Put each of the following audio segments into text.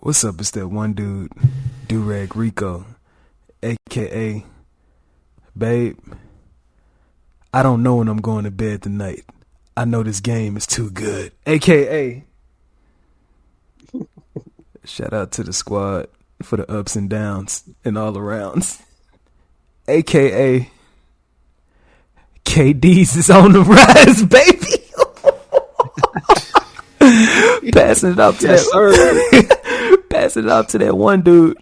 What's up? It's that one dude, Durag Rico, aka Babe. I don't know when I'm going to bed tonight. I know this game is too good. AKA. Shout out to the squad for the ups and downs and all arounds. AKA. KD's is on the rise, baby. Passing it up to passing it up to that one dude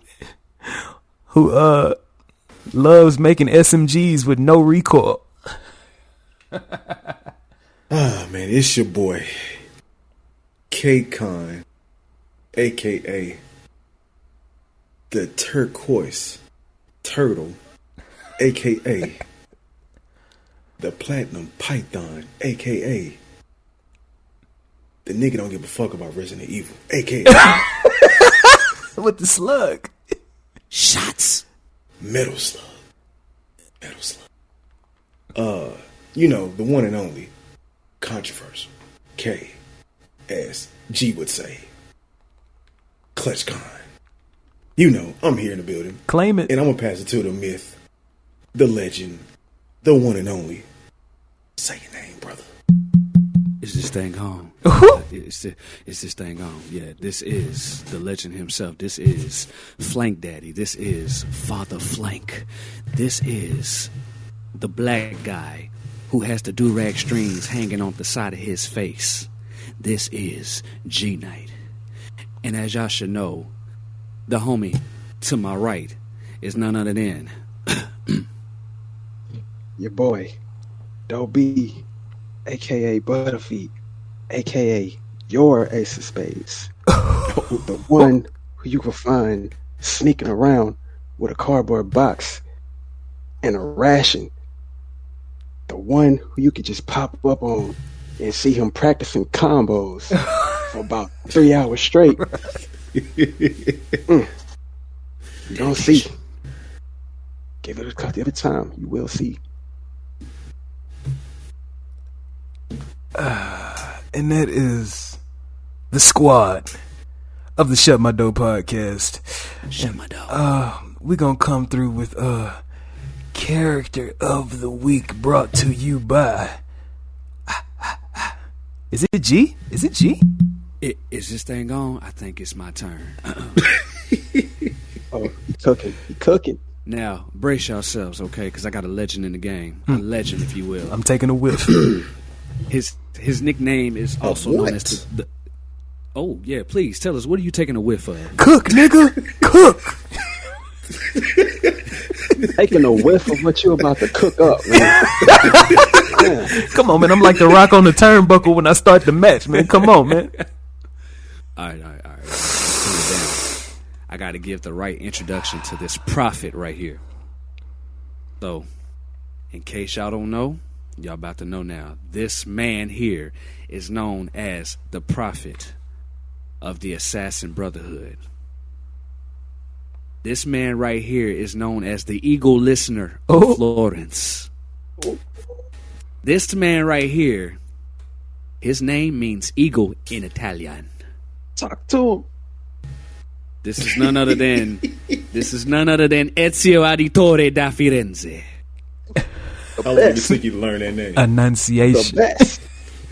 who loves making SMGs with no recoil. Man, it's your boy K-Con, aka the Turquoise Turtle, aka the Platinum Python, aka the nigga don't give a fuck about Resident Evil, aka with the slug. Shots. Metal Slug. Metal Slug. You know, the one and only controversial K, as G would say, Clutch Con. You know, I'm here in the building. Claim it. And I'm gonna pass it to the myth, the legend, the one and only. Say your name, brother. Is this thing on? Is this thing on? Yeah, this is the legend himself. This is Flank Daddy. This is Father Flank. This is the black guy who has the do-rag strings hanging on the side of his face. This is G-Night. And as y'all should know, the homie to my right is none other than your boy, Dobie, a.k.a. Butterfeet, a.k.a. your Ace of Spades. The one who you can find sneaking around with a cardboard box and a ration. The one who you could just pop up on and see him practicing combos for about 3 hours straight. You don't see. Give it a time. You will see. And that is the squad of the Shut My Dough podcast. Shut My Dough. We're going to come through with Character of the Week brought to you by... Is it G? Is it G? Is this thing on? I think it's my turn. Oh, cooking. Now, brace yourselves, okay? Because I got a legend in the game. A legend, if you will. I'm taking a whiff. His nickname is also known as the... Oh, yeah, please, tell us, what are you taking a whiff of? Cook, nigga! Cook! Taking a whiff of what you're about to cook up, man. Come on, man. I'm like the rock on the turnbuckle when I start the match, man. Come on, man. All right. Cool it down. I got to give the right introduction to this prophet right here. So, in case y'all don't know, y'all about to know now. This man here is known as the prophet of the Assassin Brotherhood. This man right here is known as the Eagle Listener of Florence. This man right here, his name means eagle in Italian. Talk to him. This is none other than Ezio Auditore da Firenze. How long did it take you to learn that name? Enunciation. The best.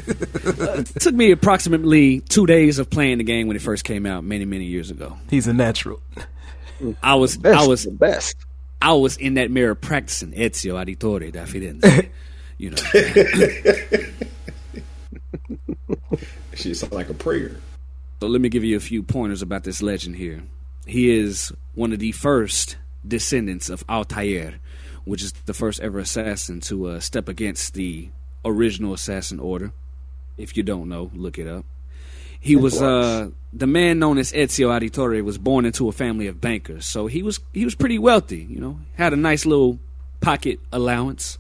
It took me approximately 2 days of playing the game when it first came out many years ago. He's a natural. I was the best. I was in that mirror practicing Ezio Auditore da Firenze. You know. Shit sounds like a prayer. So let me give you a few pointers about this legend here. He is one of the first descendants of Altair, which is the first ever assassin to step against the original assassin order. If you don't know, look it up. He was the man known as Ezio Auditore was born into a family of bankers, so he was pretty wealthy. You know, had a nice little pocket allowance.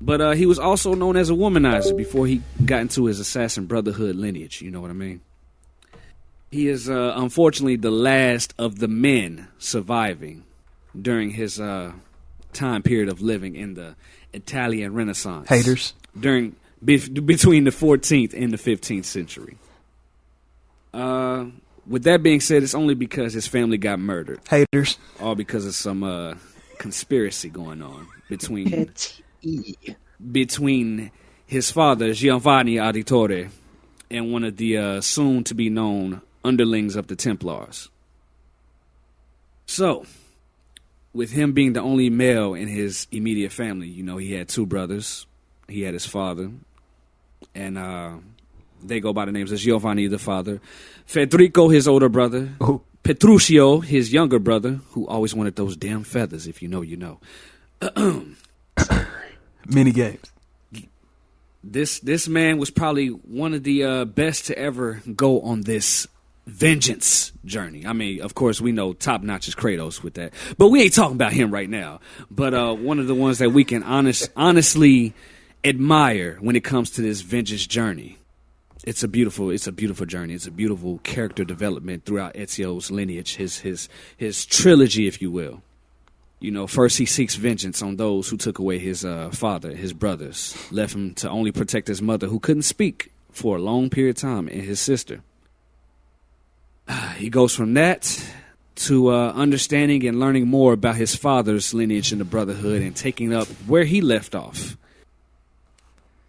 But he was also known as a womanizer before he got into his Assassin Brotherhood lineage. You know what I mean? He is unfortunately the last of the men surviving during his time period of living in the Italian Renaissance. Haters. Between the 14th and the 15th century. with that being said, it's only because his family got murdered. Haters. All because of some conspiracy going on between his father, Giovanni Auditore, and one of the soon-to-be-known underlings of the Templars. So, with him being the only male in his immediate family, he had two brothers. He had his father, and they go by the names of Giovanni, the father, Federico, his older brother, Petruccio, his younger brother, who always wanted those damn feathers. If you know, you know. Mini games. This man was probably one of the best to ever go on this vengeance journey. I mean, of course, we know top notch is Kratos with that, but we ain't talking about him right now. But one of the ones that we can honestly admire when it comes to this vengeance journey. It's a beautiful journey. It's a beautiful character development throughout Ezio's lineage, his trilogy, if you will. First he seeks vengeance on those who took away his father, his brothers, left him to only protect his mother, who couldn't speak for a long period of time, and his sister. He goes from that to understanding and learning more about his father's lineage in the Brotherhood and taking up where he left off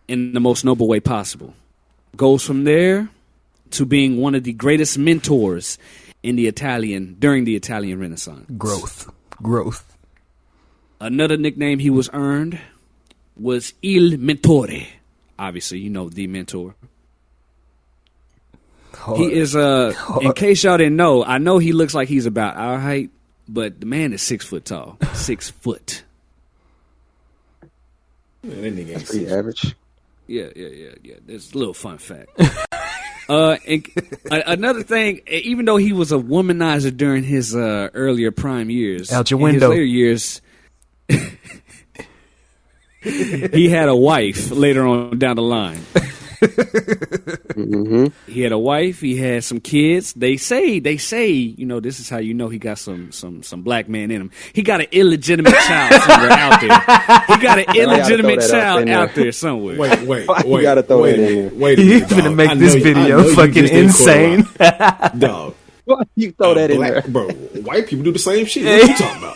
in the most noble way possible. Goes from there to being one of the greatest mentors during the Italian Renaissance. Growth. Another nickname he was earned was Il Mentore. Obviously, the mentor. He is, in case y'all didn't know, I know he looks like he's about our height, but the man is 6 foot tall. 6 foot. Man, that nigga ain't Pretty average. Yeah. There's a little fun fact. And another thing, even though he was a womanizer during his earlier prime years, out your window. In his later years, he had a wife later on down the line. Mm-hmm. He had a wife. He had some kids. They say, this is how you know he got some black man in him. He got an illegitimate child somewhere out there. He got an illegitimate child out there somewhere. Wait. You gotta throw that in there. Wait a You minute, finna dog. make I this know you- I video know you fucking just ain't insane. caught dog. Why you throw that in there? Bro, white people do the same shit. What you talking about?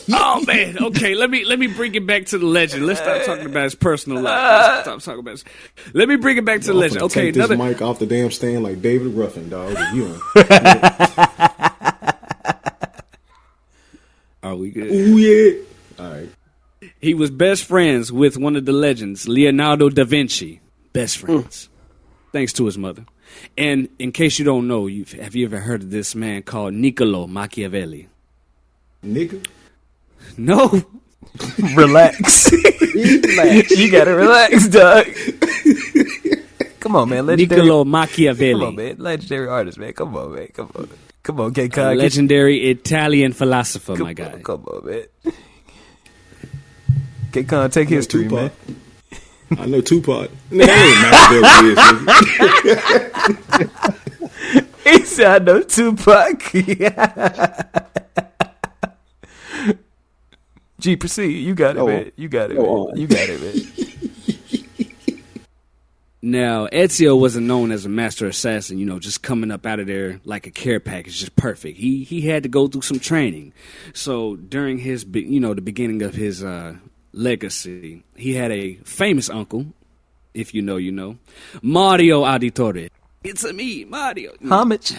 Oh man, okay. Let me bring it back to the legend. Let's stop talking about his personal life. Let's stop talking about. Let me bring it back to the I'm legend. finna Okay, take this another. mic off the damn stand like David Ruffin, dog. You Are we good? Ooh yeah. All right. He was best friends with one of the legends, Leonardo da Vinci. Best friends, thanks to his mother. And in case you don't know, have you ever heard of this man called Niccolo Machiavelli? Nigga. No. Relax. You gotta relax, dog. Come on, man. Niccolo Machiavelli. Come on, man. Legendary artist, man. Come on, man. Come on, A K-Con. legendary Italian philosopher, my guy. Come on, man. K-Con, take history, man. I know Tupac. Nigga, I ain't Machiavelli. He said, I know Tupac. G, proceed. You got it, man. You got it, man. You got it, man. Now, Ezio wasn't known as a master assassin, just coming up out of there like a care package, just perfect. He had to go through some training. So during his, the beginning of his legacy, he had a famous uncle, if you know, you know, Mario Auditore. It's a me, Mario. Homage.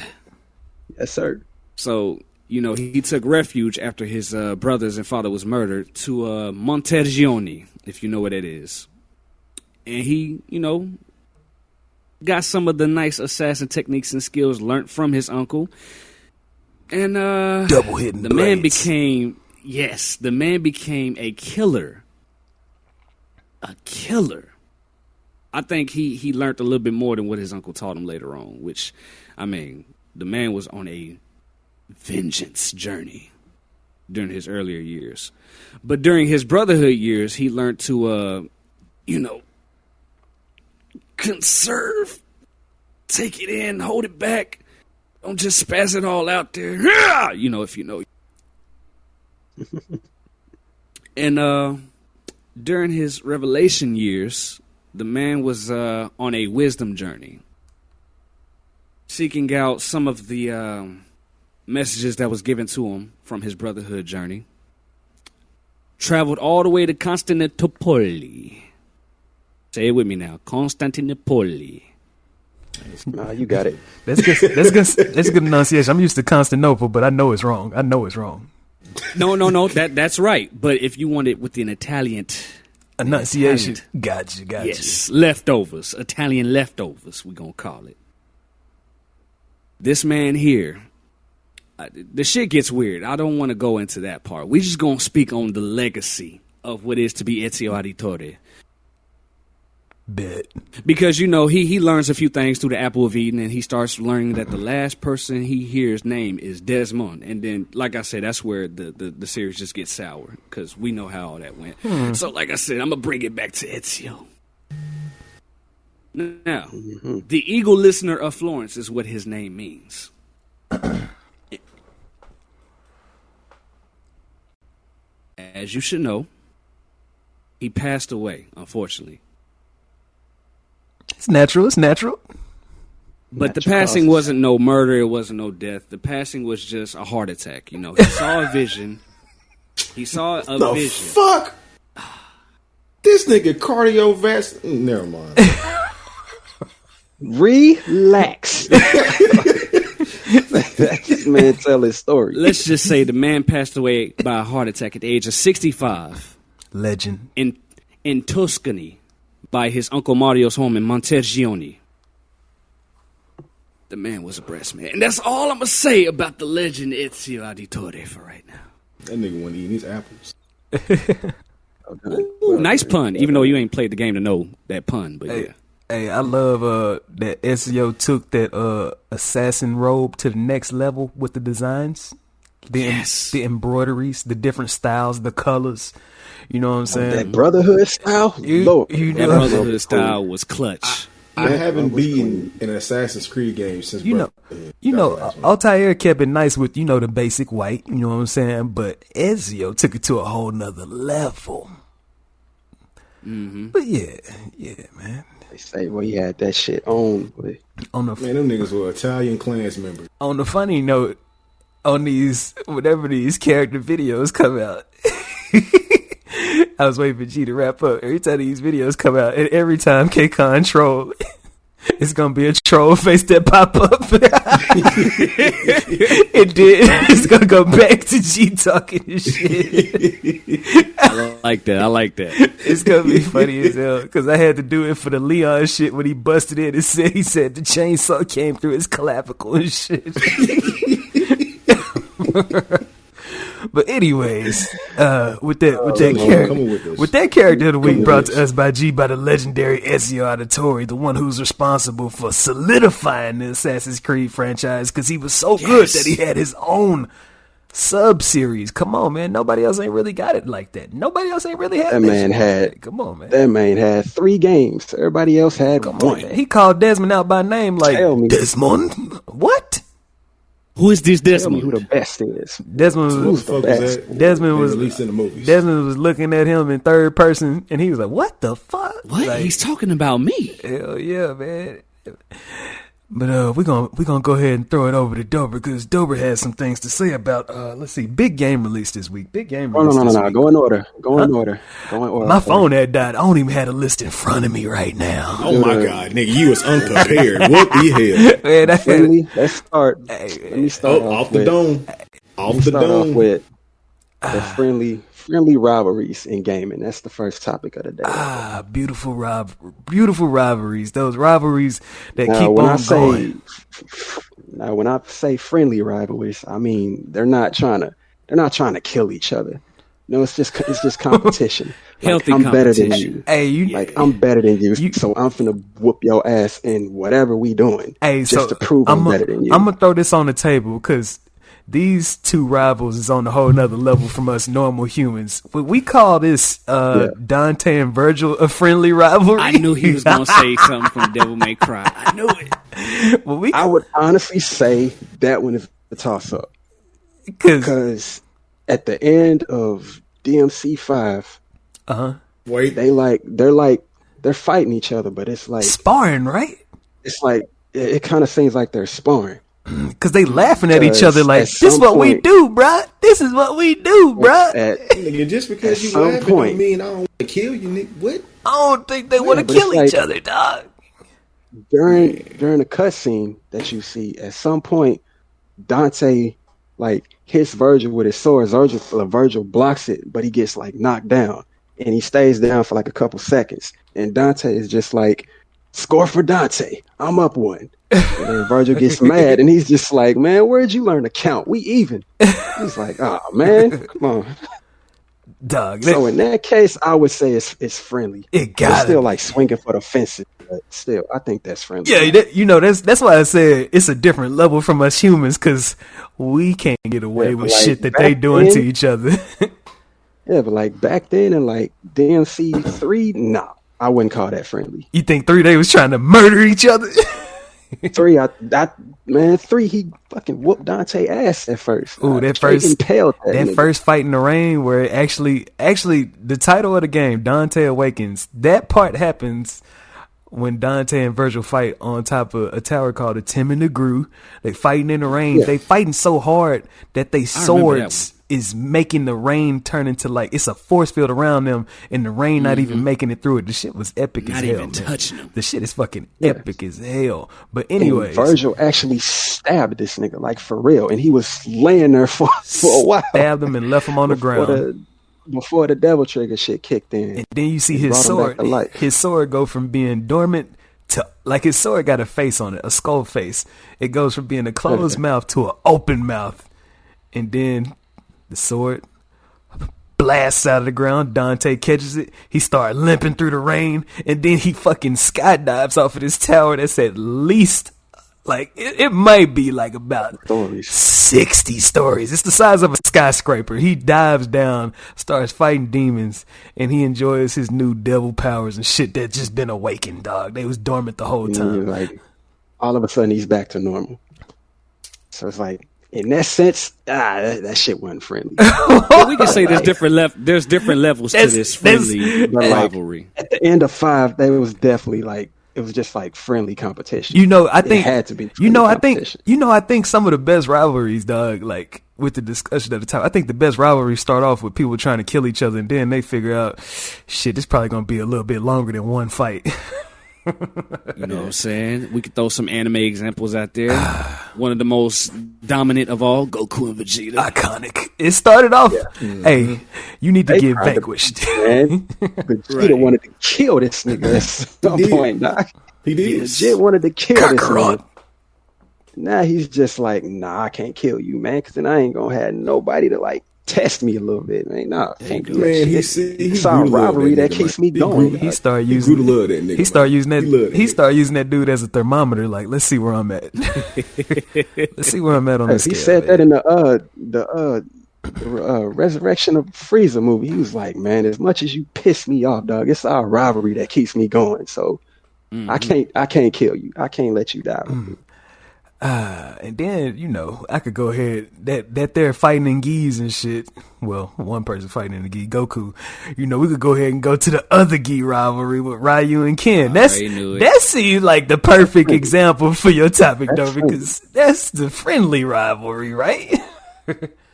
Yes, sir. So, he took refuge after his brothers and father was murdered to Montergione, if you know what it is. And he, got some of the nice assassin techniques and skills learned from his uncle. And double hitting the man blades. the man became a killer. A killer. I think he learned a little bit more than what his uncle taught him later on, which, I mean, the man was on a vengeance journey during his earlier years. But during his brotherhood years, he learned to, conserve, take it in, hold it back. Don't just spaz it all out there. If you know. And during his revelation years, the man was on a wisdom journey. seeking out some of the messages that was given to him from his brotherhood journey. Traveled all the way to Constantinople. Say it with me now. Constantinople. Nah, you got it. That's good. That's good enunciation. I'm used to Constantinople, but I know it's wrong. No. That's right. But if you want it with an Italian enunciation, gotcha. Yes, leftovers, Italian leftovers. We're gonna call it. This man here. The shit gets weird. I don't want to go into that part. We just gonna speak on the legacy of what is to be Ezio Auditore. Bet. Because, he learns a few things through the Apple of Eden, and he starts learning that the last person he hears name is Desmond. And then, like I said, that's where the series just gets sour, because we know how all that went. So, like I said, I'm going to bring it back to Ezio. Now, the Eagle Listener of Florence is what his name means. As you should know, he passed away, unfortunately. It's natural. But the passing wasn't no murder. It wasn't no death. The passing was just a heart attack. He saw a vision. The fuck? This nigga cardiovascular. Never mind. Relax. This man tell his story. Let's just say the man passed away by a heart attack at the age of 65. Legend. In Tuscany by his Uncle Mario's home in Montergione. The man was a breast man. And that's all I'm going to say about the legend Ezio Auditore for right now. That nigga wasn't eating his apples. Ooh, nice pun, even though you ain't played the game to know that pun. But yeah. Hey, I love that Ezio took that assassin robe to the next level with the designs. The embroideries, the different styles, the colors. You know what I'm saying? That Brotherhood style? That Brotherhood style was clutch. I haven't beaten an Assassin's Creed game since Altair kept it nice with, the basic white, you know what I'm saying? But Ezio took it to a whole nother level. Mm-hmm. But yeah, man. They say, he had that shit on. Man, them niggas were Italian clans members. On the funny note, whenever these character videos come out, I was waiting for G to wrap up. Every time these videos come out, and every time K-Con troll, it's gonna be a troll face that pop up. It did. It's gonna go back to G talking this shit. I like that. It's gonna be funny as hell because I had to do it for the Leon shit when he busted in and he said the chainsaw came through his clavicle and shit. But anyways, with that character of the week brought to us by the legendary Ezio Auditore, the one who's responsible for solidifying the Assassin's Creed franchise because he was so good that he had his own sub-series. Come on, man. Nobody else ain't really got it like that. Nobody else ain't really had that. Man had. Come on, man. That man had 3 games. Everybody else had one. He called Desmond out by name like, Desmond? What? Who is this Desmond? Tell me who the best is. Desmond was at least in the movies. Desmond was looking at him in third person, and he was like, "What the fuck? What? Like, he's talking about me?" Hell yeah, man. But we're gonna go ahead and throw it over to Dober because Dober has some things to say about let's see, big game release this week. Big game release. No. Go in order. Go in order. My phone had died. I don't even have a list in front of me right now. Oh my god, nigga, you was unprepared. What the hell? Man, friendly. Let's start. Let me start off the dome. Off the dome with the friendly rivalries in gaming. That's the first topic of the day. Beautiful rivalries. Those rivalries that keep on going. Now, when I say friendly rivalries, I mean they're not trying to kill each other. No, it's just competition. Healthy I'm competition. Better than you. Hey, I'm better than you, so I'm finna whoop your ass in whatever we doing. To prove I'm better than you. I'm gonna throw this on the table because these two rivals is on a whole nother level from us normal humans. We call this Dante and Virgil a friendly rivalry. I knew he was going to say something from Devil May Cry. I knew it. I would honestly say that one is a toss-up. Because at the end of DMC 5, they're fighting each other, but it's like... Sparring, right? It's like it kind of seems like they're sparring. Because they laughing at each other like, At this is some what we point- do, bruh. This is what we do, bruh. Nigga, just because At you some laughing point- don't mean I don't want to kill you, nigga. What? I don't think they want to but kill it's each like- other, dog. During the cutscene that you see, at some point, Dante like hits Virgil with his sword. Virgil blocks it, but he gets like knocked down, and he stays down for like a couple seconds. And Dante is just like, "Score for Dante! I'm up one." And then Virgil gets mad, and he's just like, "Man, where'd you learn to count? We even." He's like, "Oh man, come on." Dog. So in that case, I would say it's friendly. It It's got still like swinging for the fences, but still, I think that's friendly. Yeah, that's why I said it's a different level from us humans, because we can't get away Yeah, with like, shit that they back doing to then- each other. Yeah, but like back then in like DMC 3, nah, I wouldn't call that friendly. You think 3 they was trying to murder each other? 3, man, 3 he fucking whooped Dante ass at first. Ooh, that Straight first- impaled that That nigga. first fight in the rain, where it actually the title of the game, Dante Awakens, that part happens when Dante and Virgil fight on top of a tower called the Tim and the Gru. They fighting in the rain. Yeah. They fighting so hard that they remember that swords is making the rain turn into like it's a force field around them, and the rain not even making it through it. The shit was epic Not as hell. even Man. touching them. The shit is fucking Yeah. epic as hell. But And anyways, Virgil actually stabbed this nigga like for real, and he was laying there for a while stabbed him and left him on the ground. before the devil trigger shit kicked in. And then you see his brought him sword. back to life. His sword go from being dormant to like his sword got a face on it, a skull face. It goes from being a closed mouth to an open mouth, and then the sword blasts out of the ground. Dante catches it. He started limping through the rain, and then he fucking skydives off of this tower that's at least like it might be like about Stories. 60 stories. It's the size of a skyscraper. He dives down, starts fighting demons, and he enjoys his new devil powers and shit that just been awakened, dog. They was dormant the whole And time. then, like all of a sudden he's back to normal. So it's like in that sense, that shit wasn't friendly. But we can say there's different levels to That's- this that's- friendly But, like, rivalry. At the end of 5, they was definitely like it was just like friendly competition. You know, I It think had to be I think some of the best rivalries, dog, like with the discussion at the time, I think the best rivalries start off with people trying to kill each other, and then they figure out, shit, this probably gonna be a little bit longer than one fight. You know what I'm saying? We could throw some anime examples out there. One of the most dominant of all, Goku and Vegeta. Iconic. It started off, hey, you need to They get tried to- vanquished. Man, Vegeta Right. wanted to kill this nigga at some did. point, doc. He did. Legit wanted to kill this Kakarot. nigga. Now he's just like, nah, I can't kill you, man, because then I ain't gonna have nobody to like test me a little bit, man. Nah, can't do that Man, he shit. he It's our grew to love rivalry that nigga, keeps man. me He going. grew- He started He using grew to love that nigga. He started using that. He loved that He nigga. started using that dude as a thermometer. Like, let's see where I'm at. Let's see where I'm at on this He scale. said that man. in the Resurrection of Frieza movie. He was like, man, as much as you piss me off, dog, it's our rivalry that keeps me going. So I can't kill you. I can't let you die. And then, you know, I could go ahead that they're fighting in gis and shit. Well, one person fighting in the gi, Goku. You know, we could go ahead and go to the other gi rivalry with Ryu and Ken. already knew it. That seems like the perfect example for your topic, That's though, because that's the friendly rivalry, right?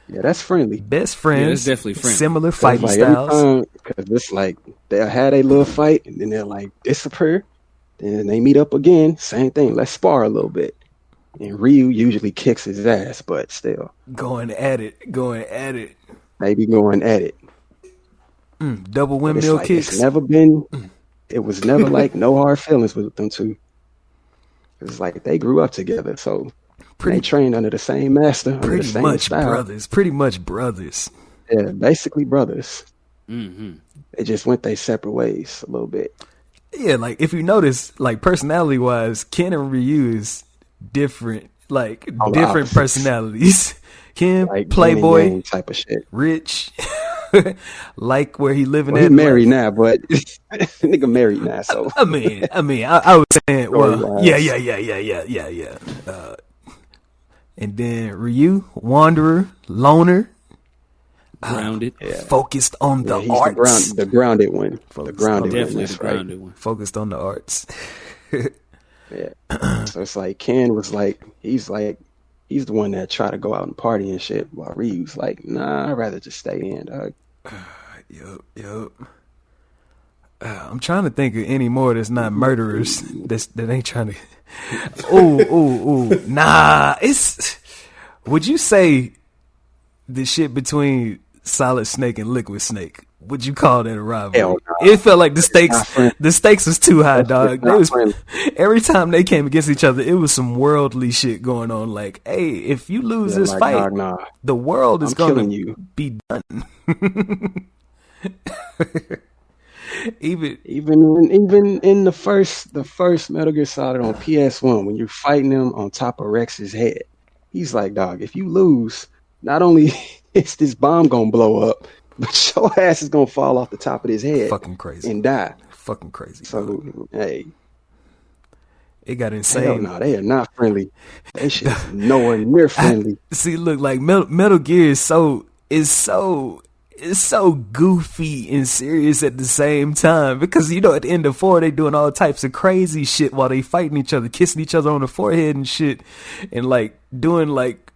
Yeah, that's friendly. Best friends, that's definitely friendly. similar Cause fighting like styles. because it's like they'll have a little fight and then they'll like disappear. Then they meet up again. Same thing. Let's spar a little bit. And Ryu usually kicks his ass, but still, Going at it. they be going at it. Double But it's windmill like, kicks. it's never been. It was never like no hard feelings with them two. It's like they grew up together, so they trained under the same master, under the Pretty same much style. brothers. Pretty much brothers. Yeah, basically brothers. Mm-hmm. They just went their separate ways a little bit. Yeah, like if you notice, like personality wise, Ken and Ryu is different. Like All the different opposites. personalities. Ken, Like yin and playboy, yang type of shit. rich, like where he living Well, at. he married now, but nigga married now, so I mean, I was saying, well, Story-wise. yeah. And then Ryu, wanderer, loner, Grounded. focused on the yeah, he's arts. the grounded one. The grounded one. Definitely That's the right. grounded one. Focused on the arts. Yeah. So it's like Ken was like he's the one that tried to go out and party and shit, while Ryu's like, nah, I'd rather just stay in, dog. Yup. I'm trying to think of any more that's not murderers that ain't trying to. Ooh. Nah, it's. Would you say the shit between Solid Snake and Liquid Snake? Would you call that a rivalry? Hell no. It felt like the stakes was too high, dog. Every time they came against each other, it was some worldly shit going on. Like, hey, if you lose this fight, dog, nah. the world is going to be done. even in the first Metal Gear Solid on PS1, when you're fighting him on top of Rex's head, he's like, dog, if you lose, not only is this bomb gonna blow up, but your ass is gonna fall off the top of his head. Fucking crazy. And die. Fucking crazy. So, hey. It got insane. Hell no, they are not friendly. That shit is nowhere near friendly. See, look, like Metal Gear is so goofy and serious at the same time, because at the end of 4 they doing all types of crazy shit while they fighting each other, kissing each other on the forehead and shit, and like doing like,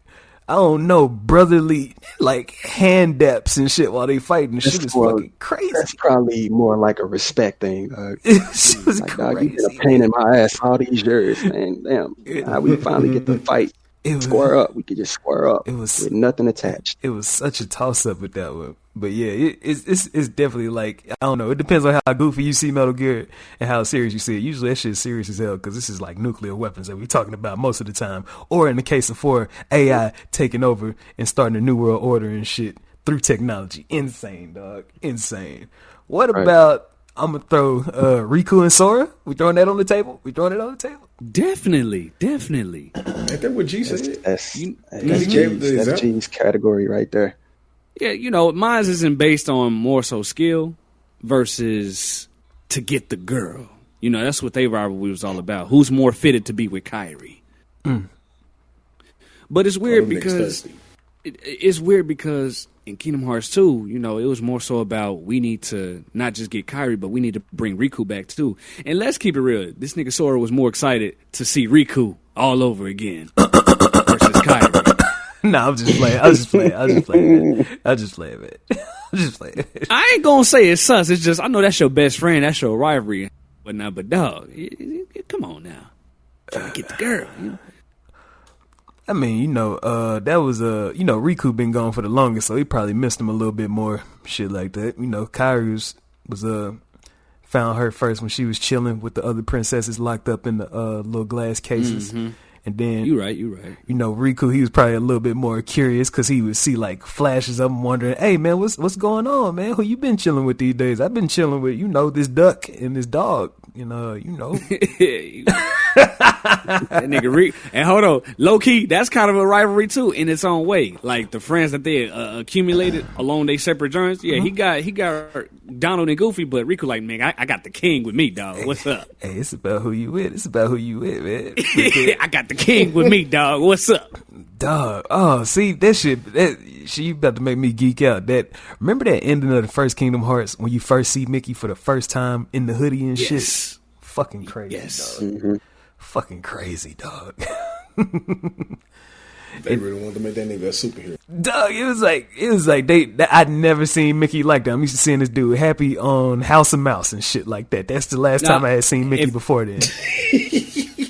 I don't know, brotherly like hand daps and shit while they fighting. Shit is fucking crazy. That's probably more like a respect thing. Shit was like, crazy. Dog, you been a pain in my ass all these years, man. Damn, how we finally get the fight. Square up. We could just square up. With nothing attached. It was such a toss up with that one. But yeah, it's definitely like, I don't know. It depends on how goofy you see Metal Gear and how serious you see it. Usually that shit is serious as hell, because this is like nuclear weapons that we're talking about most of the time. Or in the case of 4, AI taking over and starting a new world order and shit through technology. Insane, dog. Insane. What about, I'm going to throw Riku and Sora? We throwing that on the table? Definitely. Ain't that what G said? That's G's category right there. Yeah, mine isn't based on more so skill versus to get the girl. That's what they rivalry was all about. Who's more fitted to be with Kairi? But it's weird because in Kingdom Hearts 2, it was more so about, we need to not just get Kairi, but we need to bring Riku back too. And let's keep it real. This nigga Sora was more excited to see Riku all over again versus Kairi. No, I'm just playing. I was just playing, man. I ain't gonna say it's sus. It's just, I know that's your best friend. That's your rivalry. But dog, come on now. Trying to get the girl. I mean, that was Riku been gone for the longest, so he probably missed him a little bit more. Shit like that. Kairi was found her first when she was chilling with the other princesses locked up in the little glass cases. Mm-hmm. And then you're right. Riku, he was probably a little bit more curious, because he would see like flashes of him wondering, hey man, what's going on, man? Who you been chilling with these days? I've been chilling with this duck and this dog. That nigga Rick. And hold on, low key, that's kind of a rivalry too in its own way. Like the friends that they accumulated along their separate journeys. Yeah, he got Donald and Goofy, but Riku like, man, I got the king with me, dog. What's up? Hey, it's about who you with. Man. I got the king with me, dog. What's up? Dog. Oh, see, that shit, you about to make me geek out. Remember that ending of the first Kingdom Hearts when you first see Mickey for the first time in the hoodie and shit? Fucking crazy, dog. Mm-hmm. Fucking crazy, dog. They really wanted to make that nigga a superhero. Dog, it was like I'd never seen Mickey like that. I'm used to seeing this dude happy on House of Mouse and shit like that. That's the last time I had seen Mickey before then.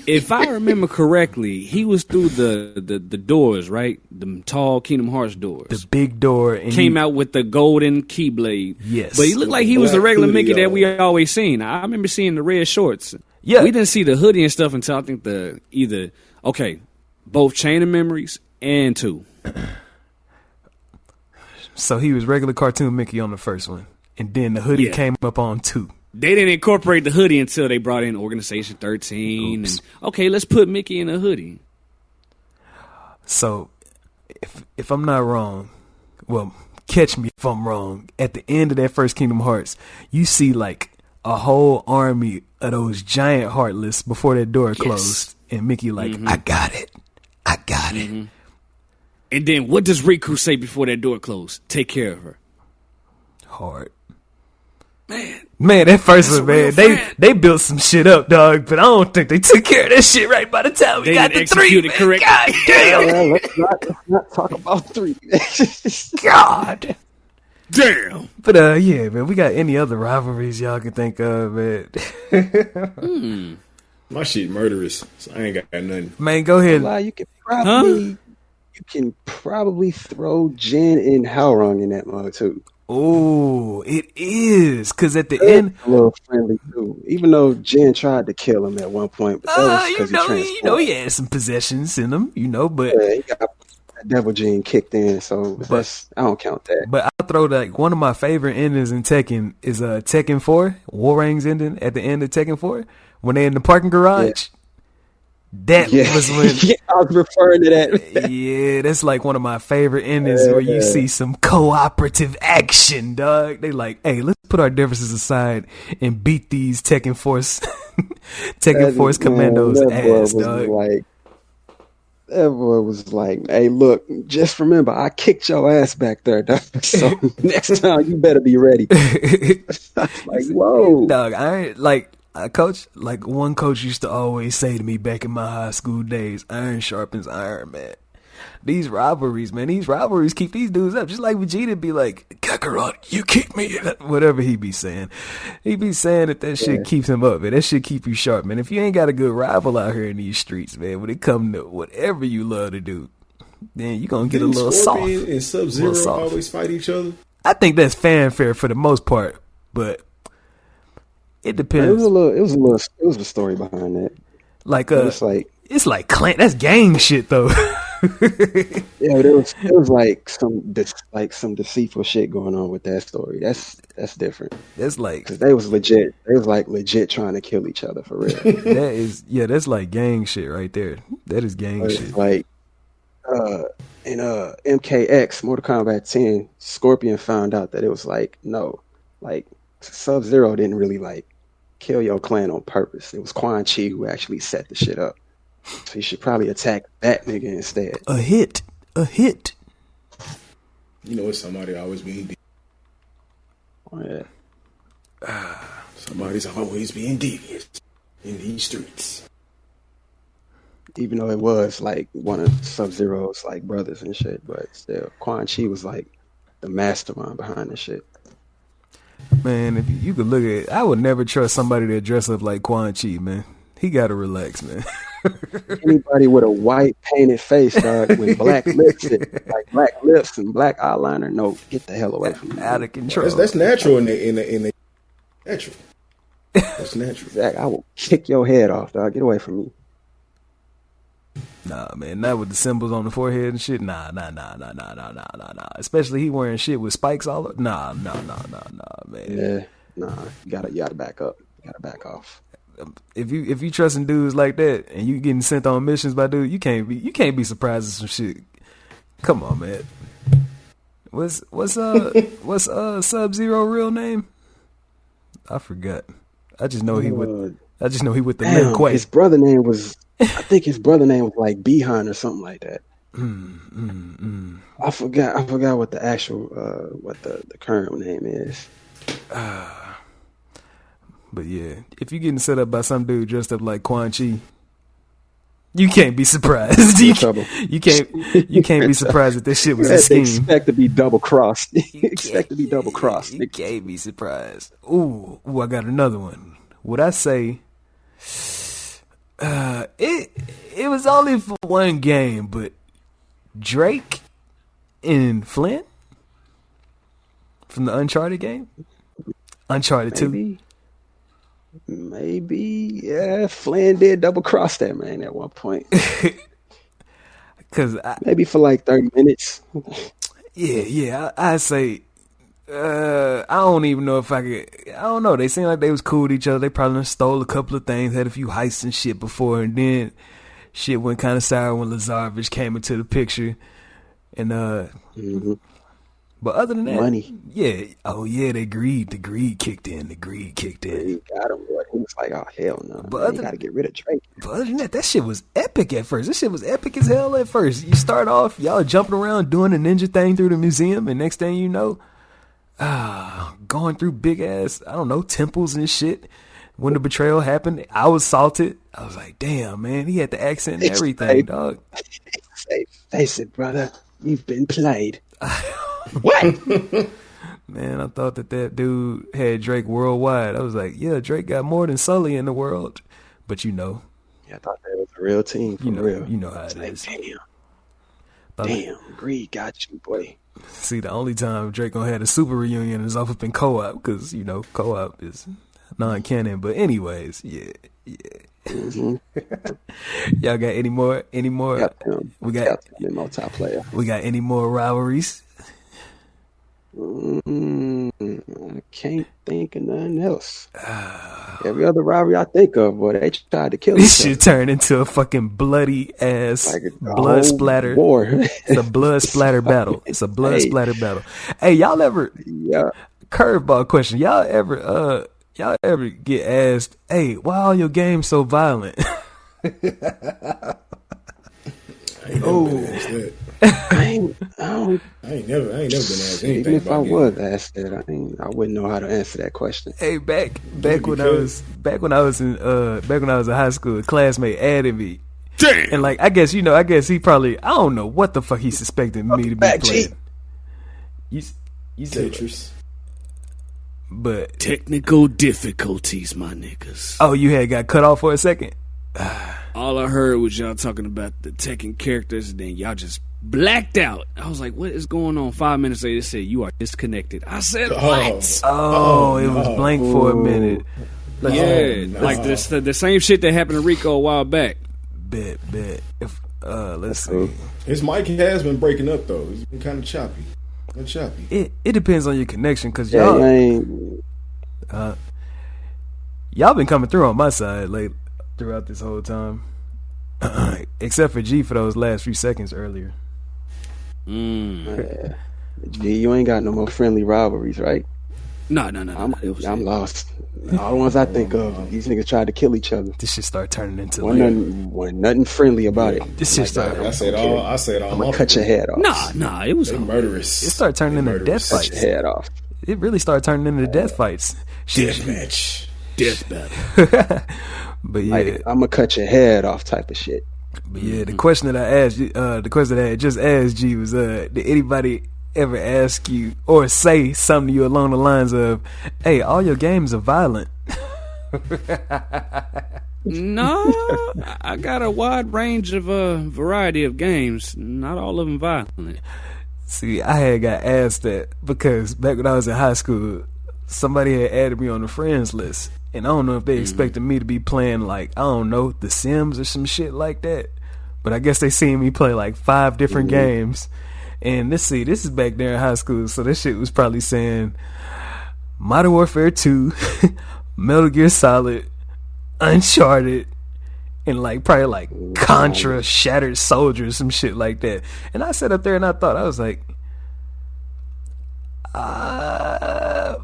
If I remember correctly, he was through the doors, right? The tall Kingdom Hearts doors. The big door. And came out with the golden keyblade. Yes. But he looked like he was the regular Mickey that we always seen. I remember seeing the red shorts. Yeah. We didn't see the hoodie and stuff until I think both Chain of Memories and 2. So he was regular cartoon Mickey on the first one. And then the hoodie came up on 2. They didn't incorporate the hoodie until they brought in Organization 13. Oops. And let's put Mickey in a hoodie. So if I'm not wrong, well, catch me if I'm wrong. At the end of that first Kingdom Hearts, you see like a whole army of those giant Heartless before that door closed. And Mickey like, I got it. And then what does Riku say before that door closed? Take care of her. Hard. Man, that first That's one, a real man, friend. they built some shit up, dog. But I don't think they took care of that shit right by the time we They got to didn't 3. execute it Man. correctly. God damn, Yeah, let's not talk about 3. God. Damn. But yeah, man, we got any other rivalries y'all can think of, man? My shit murderous, so I ain't got nothing. Man, go ahead. Lie, you can probably throw Jin and Halrong in that mug too. Oh, it is because at the end, A little friendly too. Even though Jin tried to kill him at one point, but that was because he transformed. he had some possessions in him, but Yeah, he got that devil gene kicked in, so I don't count that. But I'll throw like one of my favorite endings in Tekken is Tekken 4, Warang's ending at the end of Tekken 4 when they in the parking garage. That was when I was referring to that. Yeah, that's like one of my favorite endings where you see some cooperative action, dog. They like, hey, let's put our differences aside and beat these Tekken Force Commandos ass, dog. That boy was like, hey, look, just remember, I kicked your ass back there, dog. So next time you better be ready. Like, whoa. Dog, I ain't like coach, like one coach used to always say to me back in my high school days, iron sharpens iron, man. These rivalries keep these dudes up. Just like Vegeta be like, Kakarot, you kick me. Whatever he be saying. He be saying that shit keeps him up, man. That shit keep you sharp, man. If you ain't got a good rival out here in these streets, man, when it come to whatever you love to do, then you gonna get a little Scorpion soft. and Sub-Zero always fight each other? I think that's fanfare for the most part, but it depends. It was a story behind that. Like it's like clan. That's gang shit though. Yeah, it was like some deceitful shit going on with that story. That's different. That's like because they was legit trying to kill each other for real. That's like gang shit right there. That is gang shit. Like in MKX Mortal Kombat 10, Scorpion found out that it was like no, like Sub-Zero didn't really like kill your clan on purpose. It was Quan Chi who actually set the shit up. So you should probably attack that nigga instead. A hit. You know, it's somebody always being devious. Oh, yeah. Somebody's always being devious in these streets. Even though it was like one of Sub-Zero's like brothers and shit, but still, Quan Chi was like the mastermind behind the shit. Man, if you could look at it, I would never trust somebody that dress up like Quan Chi, man. He gotta relax, man. Anybody with a white painted face, dog, with black lips and black eyeliner, no, get the hell away from me. Out of control. That's natural in the natural. That's natural. Zach, I will kick your head off, dog. Get away from me. Nah, man, not with the symbols on the forehead and shit. Nah. Especially he wearing shit with spikes all over. Nah, man. Yeah, nah. You gotta back up. You gotta back off. If you trusting dudes like that and you getting sent on missions by dudes, you can't be surprised at some shit. Come on, man. What's Sub-Zero real name? I forgot. I just know he with the Lin Kuei. His brother name was. I think his brother name was like Bihan or something like that. I forgot what the actual what the current name is. But yeah, if you're getting set up by some dude dressed up like Quan Chi, you can't be surprised. You can't be surprised that this shit was a scheme. Expect to be double crossed. Expect to be double crossed. You can't be surprised. Ooh, I got another one. Would I say it was only for one game, but Drake and Flynn from the Uncharted game? Uncharted 2. Maybe, yeah. Flynn did double cross that man at one point. Maybe for like 30 minutes. Yeah. I say, I don't even know if I could. I don't know. They seemed like they was cool with each other. They probably stole a couple of things, had a few heists and shit before, and then shit went kind of sour when Lazarevich came into the picture. And but other than that, money. Yeah. Oh yeah, the greed kicked in. He got him. He was like, oh hell no. But you gotta get rid of Drake. But other than that shit was epic at first. This shit was epic as hell at first. You start off, y'all jumping around doing the ninja thing through the museum, and next thing you know, Going through big ass, I don't know, temples and shit. When the betrayal happened, I was salted. I was like, damn, man, he had the accent and everything, dog. Face it, brother. You've been played. What? Man, I thought that dude had Drake worldwide. I was like, yeah, Drake got more than Sully in the world. But you know. Yeah, I thought that was a real team for real. You know how it is. Damn, Greed got you, boy. See, the only time Drake gonna have a super reunion is off up in co-op, because, you know, co-op is non-canon. But anyways, yeah. Mm-hmm. Y'all got any more? We got multiplayer. We got any more rivalries? I can't think of nothing else. Every other rivalry I think of, boy, they tried to kill each other. This shit turned into a fucking bloody ass blood splatter war. It's a blood splatter battle. It's a blood splatter battle. Hey, y'all ever? Yeah. Curveball question. Y'all ever get asked, "Hey, why all your games so violent?" I ain't never been asked that. I ain't never been asked anything. Even if about I was asked that, I wouldn't know how to answer that question. Hey, back when I was in high school, a classmate added me. Damn. And like, I guess he probably, I don't know what the fuck he suspected me to be playing. You said Tetris. But technical difficulties, my niggas. Oh, you had got cut off for a second? All I heard was y'all talking about the Tekken characters, and then y'all just blacked out. I was like, what is going on? 5 minutes later, it said, you are disconnected. I said, what? Oh, it was blank for a minute. Like the same shit that happened to Rico a while back. Bet. If let's see. His mic has been breaking up, though. It's been kind of choppy. It depends on your connection, because y'all been coming through on my side throughout this whole time, except for G for those last few seconds earlier. G, you ain't got no more friendly rivalries, right? No. I'm lost. All the ones I think of, these niggas tried to kill each other. This shit start turning into nothing friendly about it. This shit start. I said all. I'm gonna cut your head off. Nah, it was murderous. It started turning into death fights. Cut your head off. It really started turning into death fights. Death battle. But yeah, like, I'm gonna cut your head off type of shit. But yeah, the question that I asked, the question that I had just asked G was, did anybody ever ask you or say something to you along the lines of, "Hey, all your games are violent"? No, I got a wide range of variety of games. Not all of them violent. See, I had got asked that because back when I was in high school, somebody had added me on the friends list, and I don't know if they expected me to be playing like, I don't know, The Sims or some shit like that. But I guess they seen me play like 5 different games. And this is back there in high school, so this shit was probably saying Modern Warfare 2, Metal Gear Solid, Uncharted, and probably Contra, Shattered Soldier, some shit like that. And I sat up there and I thought, I was like,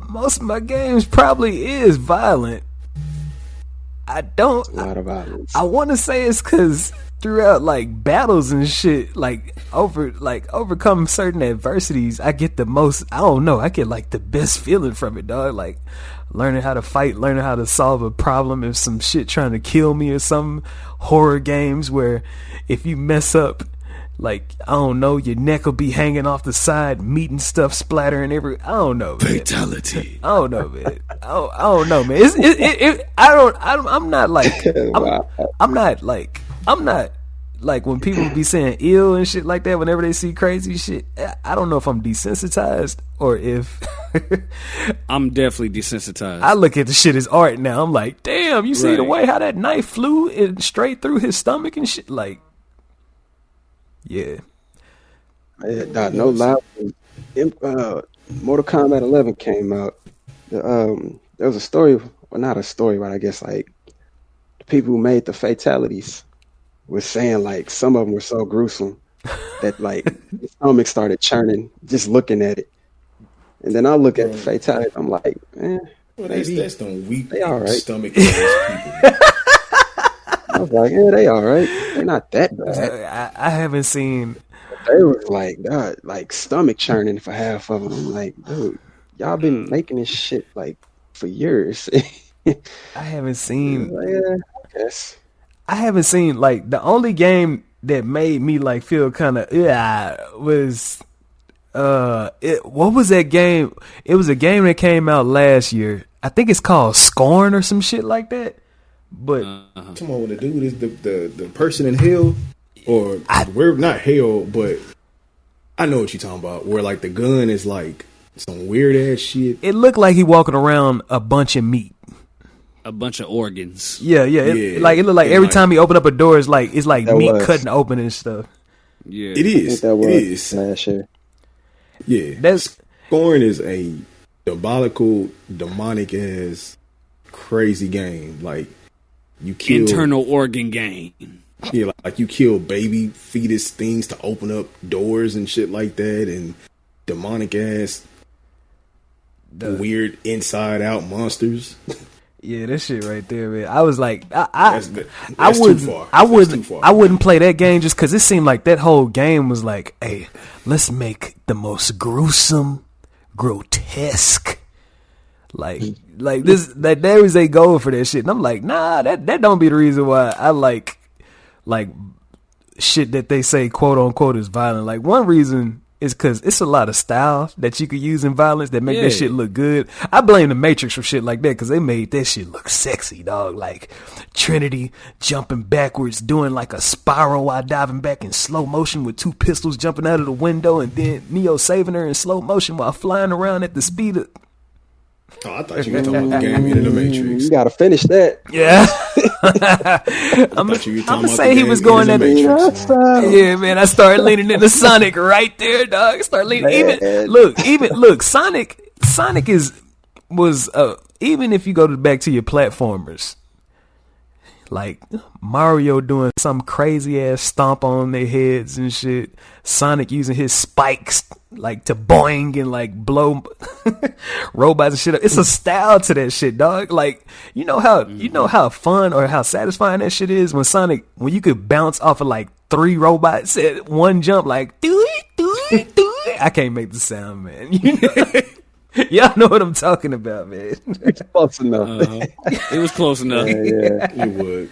most of my games probably is violent. I don't. A lot of violence. I want to say it's because throughout battles and shit, overcome certain adversities, I get the most. I don't know. I get the best feeling from it, dog. Learning how to fight, learning how to solve a problem if some shit trying to kill me, or some horror games where if you mess up, I don't know, your neck will be hanging off the side, meat and stuff splattering every. I don't know, man. Fatality. I don't know, man. I don't know, man. I'm not when people be saying ill and shit like that whenever they see crazy shit. I don't know if I'm desensitized or if I'm definitely desensitized. I look at the shit as art now. I'm like, damn, you see the way how that knife flew straight through his stomach and shit. Yeah. No lie. Mortal Kombat 11 came out. There was a story, well, not a story, but I guess the people who made the fatalities was saying some of them were so gruesome that the stomach started churning just looking at it. And then I look at the fatality, I'm like, well, that's them weak stomach people. I was like, yeah, they all right. They're not that bad. I haven't seen. They was stomach churning for half of them. I'm like, dude, y'all been making this shit like for years. I haven't seen. Yeah, I guess. I haven't seen like the only game that made me like feel kind of was what was that game? It was a game that came out last year. I think it's called Scorn or some shit like that. But come on, the dude is the person in hell, or we're not hell, but I know what you're talking about. Where like the gun is like some weird ass shit. It looked like he walking around a bunch of meat. A bunch of organs. Yeah. It looked like every time he opened up a door, it's like meat cutting open and stuff. Yeah, it is. That was it is last year. Yeah, Scorn is a demonic ass, crazy game. Like you kill internal organ game. Yeah, like you kill baby fetus things to open up doors and shit like that, and demonic ass, weird inside out monsters. Yeah, that shit right there, man. I was like, I wouldn't play that game just because it seemed like that whole game was like, hey, let's make the most gruesome, grotesque, like this. That there is a goal for that shit, and I'm like, nah, that don't be the reason why I like shit that they say quote unquote is violent. Like one reason is because it's a lot of style that you could use in violence that make that shit look good. I blame the Matrix for shit like that because they made that shit look sexy, dog. Like Trinity jumping backwards, doing like a spiral while diving back in slow motion with two pistols jumping out of the window, and then Neo saving her in slow motion while flying around at the speed of... Oh, I thought you were talking about the game in the Matrix. You gotta finish that. Yeah. I'm gonna say he was going at the yeah, man. I started leaning into Sonic right there, dog. I started leaning. Look. Sonic was even if you go back to your platformers, like Mario doing some crazy ass stomp on their heads and shit. Sonic using his spikes like to boing and like blow robots and shit up. It's a style to that shit, dog. Like you know how fun or how satisfying that shit is when you could bounce off of like 3 robots at one jump, like do it. I can't make the sound, man. Y'all know what I'm talking about, man. It's close enough. It was close enough. Yeah. You would.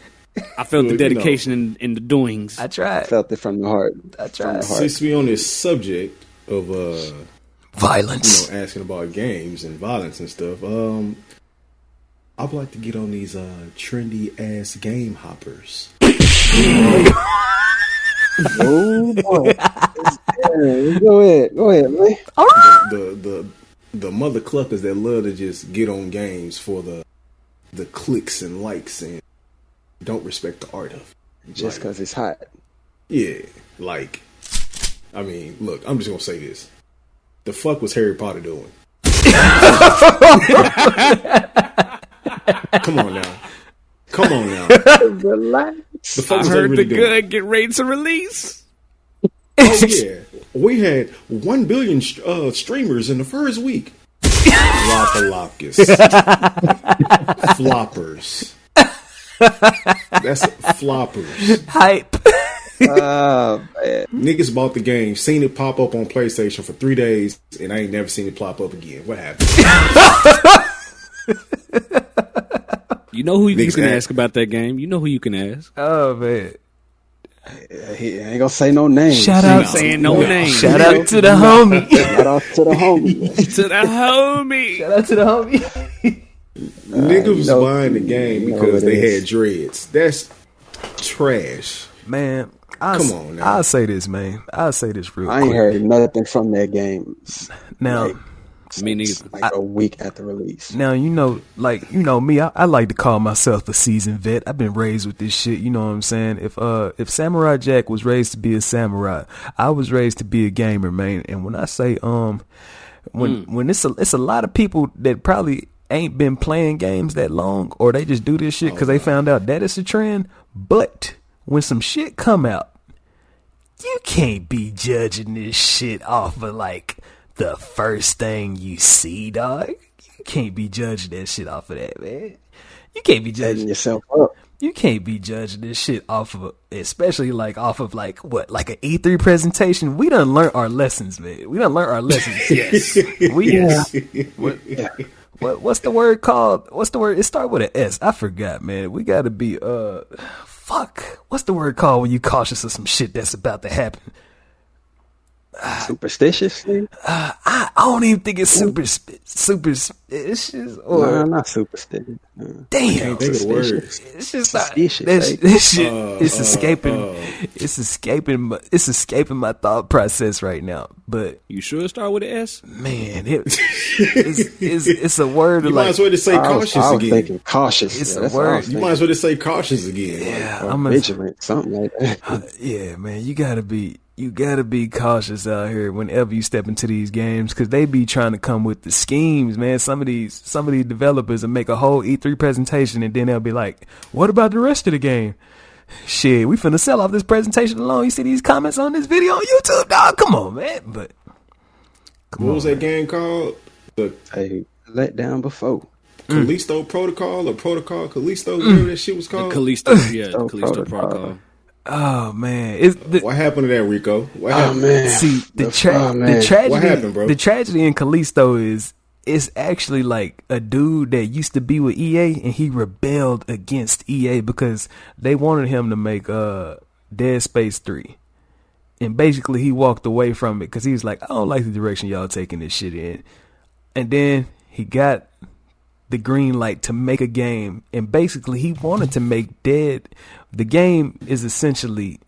I felt the dedication in the doings. I tried. I felt it from the heart. I tried. Since we on this subject of violence, asking about games and violence and stuff, I'd like to get on these trendy ass game hoppers. Oh boy! Go ahead, man. The mother cluckers that love to just get on games for the clicks and likes and don't respect the art of it. Just because it's hot. Yeah, like, I mean, look, I'm just gonna say this: the fuck was Harry Potter doing? Come on now. Relax. The fuck I was heard really the doing? good get ready to release. Oh yeah, we had 1 billion streamers in the first week. Lopalopus. Floppers. That's floppers. hype. Man. Niggas bought the game, seen it pop up on PlayStation for 3 days, and I ain't never seen it pop up again. What happened? You know who you can ask about that game. You know who you can ask. Oh man. He ain't gonna say no names. Shout out, saying no names. Shout out to the homie. Shout out to the homie. To the homie. Shout out to the homie. Niggas was buying the game because they had dreads. That's trash. Man, come on now. I'll say this, man. I'll say this real quick. I ain't heard nothing from that game. Now, me neither. Like a week after release. Now, me, I like to call myself a seasoned vet. I've been raised with this shit, you know what I'm saying? If Samurai Jack was raised to be a samurai, I was raised to be a gamer, man. And when I say when it's a lot of people that probably ain't been playing games that long, or they just do this shit because they found out that it's a trend, but when some shit come out, you can't be judging this shit off of like the first thing you see, dog. You can't be judging that shit off of that, man. You can't be judging yourself up. You can't be judging this shit off of, especially like off of like what, like an E3 presentation. We done learned our lessons, man. We done learned our lessons. Yes. What's the word called? What's the word? It starts with an S. I forgot, man. We gotta be what's the word called when you cautious of some shit that's about to happen? Superstitious? I don't even think it's super. It's just No, not superstitious. Damn. Think of the word. It's just not. Suspicious, This shit. It's escaping. It's escaping. It's escaping my thought process right now. But You sure it start with an S? man, it's a word. You like, might as well just say cautious I was again. thinking cautious. It's Yeah, a that's what I word. was You thinking. might as well just say cautious again. Yeah, Or I'm a, vigilant, something like that. yeah, man. You gotta be cautious out here whenever you step into these games, because they be trying to come with the schemes, man. Some of these developers will make a whole E3 presentation and then they'll be like, "What about the rest of the game?" Shit, we finna sell off this presentation alone. You see these comments on this video on YouTube, dog? Come on, man. But What was that game called? The Hey, let down before. Callisto Protocol or Protocol Callisto, whatever that shit was called. Callisto, yeah, Callisto Callisto Protocol. Protocol. oh man, it's What happened to that, Rico? What Oh happened? man. see the Oh, man. tragedy. What happened, bro? The tragedy in Callisto is it's actually like a dude that used to be with EA and he rebelled against EA because they wanted him to make Dead Space 3. And basically he walked away from it because he was like, I don't like the direction y'all taking this shit in. And then he got the green light to make a game, and basically he wanted to make Dead. The game is essentially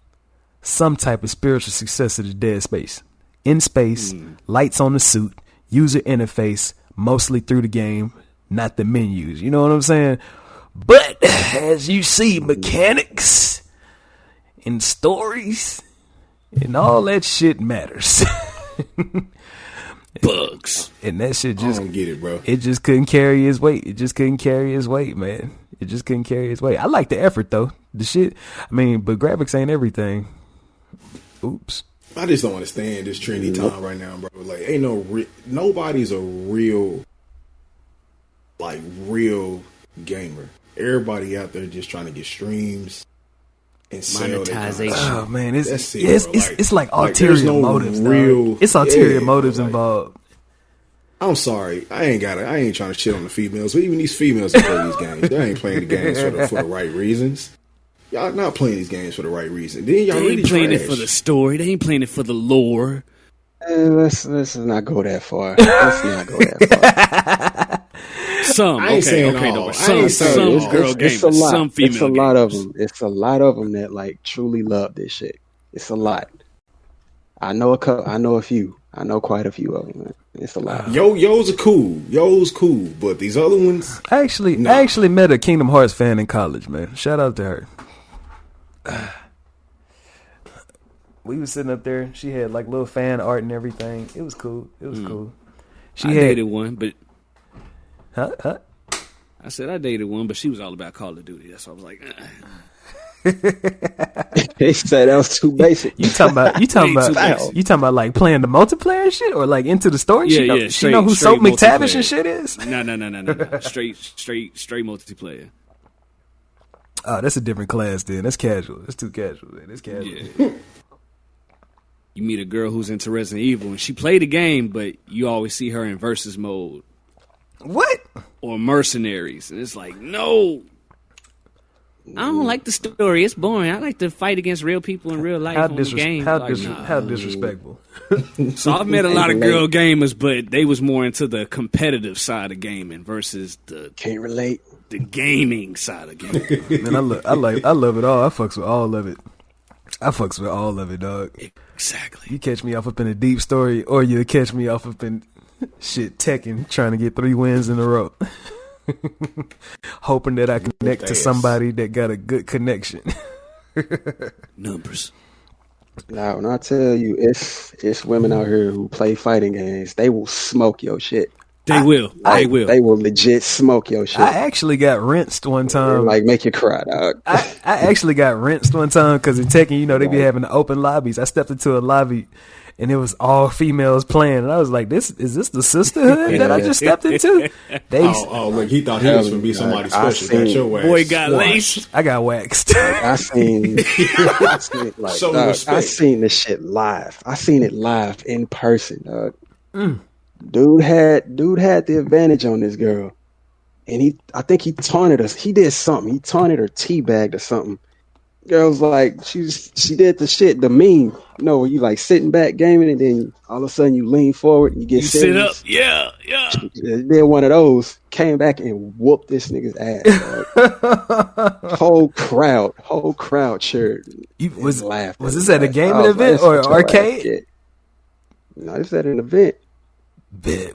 some type of spiritual successor to Dead Space. In space, lights on the suit, user interface, mostly through the game, not the menus. You know what I'm saying? But as you see, mechanics and stories and all that shit matters. Bugs. And that shit I just don't get it, bro. it just couldn't carry his weight. It just couldn't carry his weight, man. It just couldn't carry his weight. I like the effort though. The shit, I mean, but graphics ain't everything. Oops. I just don't understand this trendy time right now, bro. Like, ain't nobody's a real gamer. Everybody out there just trying to get streams and sell their Monetization. content. Oh man, it's That's it, it's, bro. it's like there's ulterior no motives. real- It's ulterior yeah, motives like- involved. I'm sorry, I ain't trying to shit on the females, but even these females that play these games, they ain't playing the games for the right reasons. Y'all not playing these games for the right reason. Then y'all They really ain't playing trash. it for the story. They ain't playing it for the lore. Let's not go that far. Let's not go that far. Some, I ain't saying okay, all. no, I some ain't saying all. girl gamers, It's a lot. some female It's a lot of gamers. them. It's a lot of them that like truly love this shit. It's a lot. I know a couple. I know a few. I know quite a few of them. Man. It's a lot. Yo's are cool. Yo's cool, but these other ones, I actually met a Kingdom Hearts fan in college, man. Shout out to her. We was sitting up there. She had like little fan art and everything. It was cool. It was cool. She I had dated one, but huh? I said I dated one, but she was all about Call of Duty. That's why I was like, They said that was too basic. You talking about Foul. you talking about like playing the multiplayer shit or like into the story? Yeah, she know, yeah, she know who straight Soap McTavish multiplayer. and shit is. no. Straight multiplayer. Oh, that's a different class then. That's casual. That's too casual. Then. That's casual. Yeah. You meet a girl who's into Resident Evil, and she played the game, but you always see her in versus mode What? or mercenaries, and it's like, no, I don't like the story. It's boring. I like to fight against real people in real life on the game. how Like, nah. how disrespectful. So I've met a lot of girl gamers, but they was more into the competitive side of gaming versus the Can't relate. gaming side of gaming. Man, I love it all. I fucks with all of it. I fucks with all of it, dog. Exactly. You catch me off up in a deep story, or you catch me off up in shit Tekken, trying to get 3 wins in a row. Hoping that I connect to somebody that got a good connection. Numbers. Now, when I tell you, it's women out here who play fighting games. They will smoke your shit. They will. Like, They will. They will legit smoke your shit. I actually got rinsed one time. Like, make you cry, dog. I actually got rinsed one time because in Tekken, you know, they be having the open lobbies. I stepped into a lobby and it was all females playing, and I was like, "Is this the sisterhood that I just stepped into?" Look, he thought he was gonna be somebody special. Got your ass. Boy got laced. I got waxed. I seen like, dog, I seen this shit live. I seen it live in person, dog. Dude had the advantage on this girl, and I think he taunted us. He did something. He taunted her, teabagged or something. Girl's like, she did the shit, the meme, you know, where you like sitting back gaming, and then all of a sudden you lean forward and you get serious. Sit up, yeah. She did one of those, came back and whooped this nigga's ass. whole crowd cheered. Laughed. Was this at a gaming event or an arcade? No, this at an event. Bet.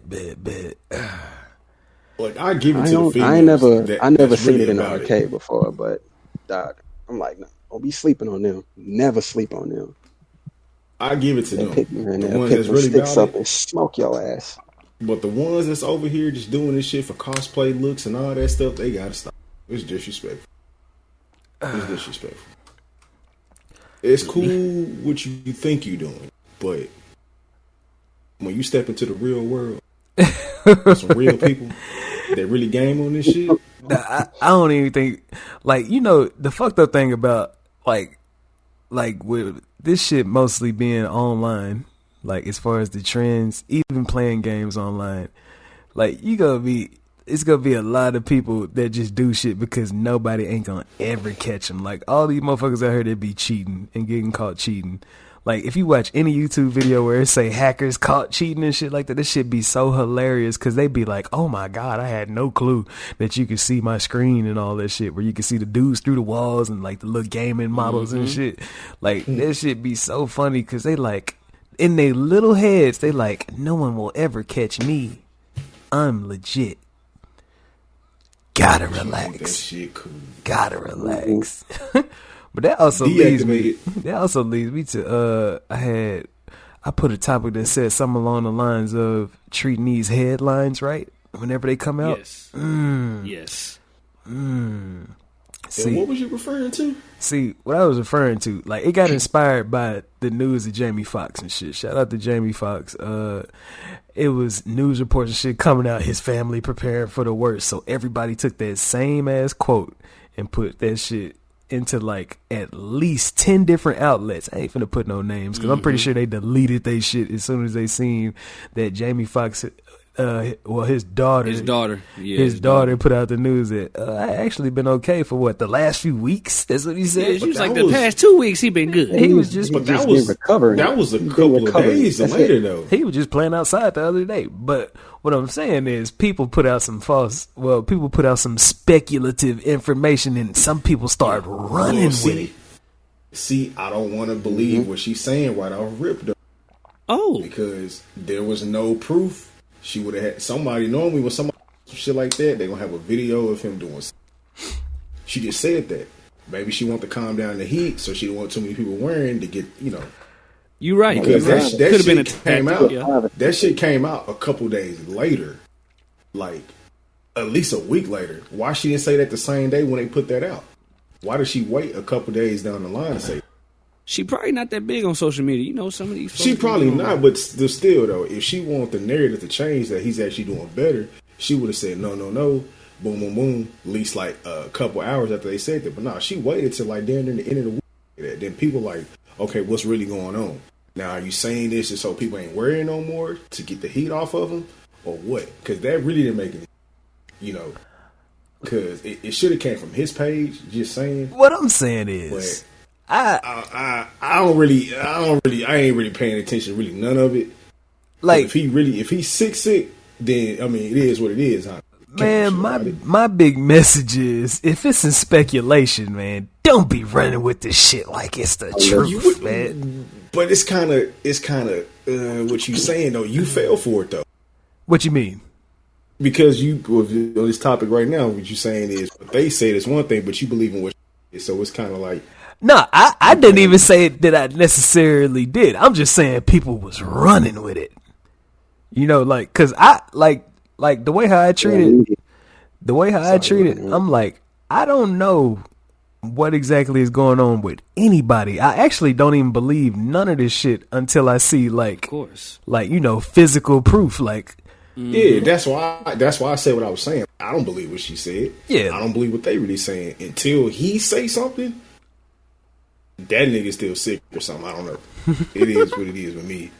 Like, I give it to the females. I never seen it in an arcade before, but dog, I'm like, no, don't be sleeping on them. Never sleep on them. I give it to them. The ones that's really sticks up and smoke your ass. But the ones that's over here just doing this shit for cosplay looks and all that stuff, they gotta stop. It's disrespectful. It's cool what you think you're doing, but when you step into the real world with some real people that really game on this shit, I don't even think, like, you know, the fucked up thing about like with this shit mostly being online, like as far as the trends, even playing games online, like it's gonna be a lot of people that just do shit because nobody ain't gonna ever catch them. Like all these motherfuckers out here that be cheating and getting caught cheating. Like, if you watch any YouTube video where it say hackers caught cheating and shit like that, this shit be so hilarious because they be like, oh my God, I had no clue that you could see my screen and all that shit, where you can see the dudes through the walls and like the little gaming models and shit. Like, that shit be so funny because they like, in their little heads, they like, no one will ever catch me. I'm legit. Gotta relax. that shit cool. Gotta relax. But that also leads me to I put a topic that said something along the lines of treating these headlines right whenever they come out. Yes. See, what was you referring to? See, what I was referring to, like, it got inspired by the news of Jamie Foxx and shit. Shout out to Jamie Foxx. It was news reports and shit coming out, his family preparing for the worst. So everybody took that same ass quote and put that shit into like at least 10 different outlets. I ain't finna put no names because I'm pretty sure they deleted they shit as soon as they seen that Jamie Foxx, his daughter put out the news that I actually been okay for what, the last few weeks. That's what he said. Yeah, was like the past 2 weeks he been good. He was just, recovering. That was a couple of days later though. He was just playing outside the other day. But what I'm saying is people put out some speculative information and some people start running with it. See, I don't want to believe what she's saying right off rip though. Oh. Because there was no proof. She would have had somebody, normally when somebody shit like that, they gonna have a video of him doing something. She just said that. Maybe she want to calm down the heat, so she don't want too many people wearing to get, you know. You right. Because that could have been a shit came out. Yeah. That shit came out a couple days later. Like, at least a week later. Why she didn't say that the same day when they put that out? Why did she wait a couple days down the line to say that? She probably not that big on social media. You know, some of these folks. She probably not, but still, though, if she wanted the narrative to change that he's actually doing better, she would have said, no, boom, boom, boom, at least like a couple hours after they said that. But no, she waited till like down in the end of the week. Then people like, okay, what's really going on? Now, are you saying this just so people ain't wearing no more to get the heat off of them? Or what? Because that really didn't make any, you know, because it should have came from his page, just saying. What I'm saying is, I ain't really paying attention to really none of it. Like, if he's sick, then I mean it is what it is. Huh? Man, my big message is, if it's in speculation, man, don't be running with this shit like it's the truth, man. But it's kind of what you saying though. You fell for it though. What you mean? Because you on this topic right now, what you saying is what they said is one thing, but you believe in what. So it's kind of like. No, I didn't even say that I necessarily did. I'm just saying people was running with it. You know, like, cause like the way how I treat it, I'm like, I don't know what exactly is going on with anybody. I actually don't even believe none of this shit until I see like, of course, like, you know, physical proof. Like, yeah, that's why I said what I was saying. I don't believe what she said. Yeah. I don't believe what they really saying until he say something. That nigga still sick or something. I don't know. It is what it is with me.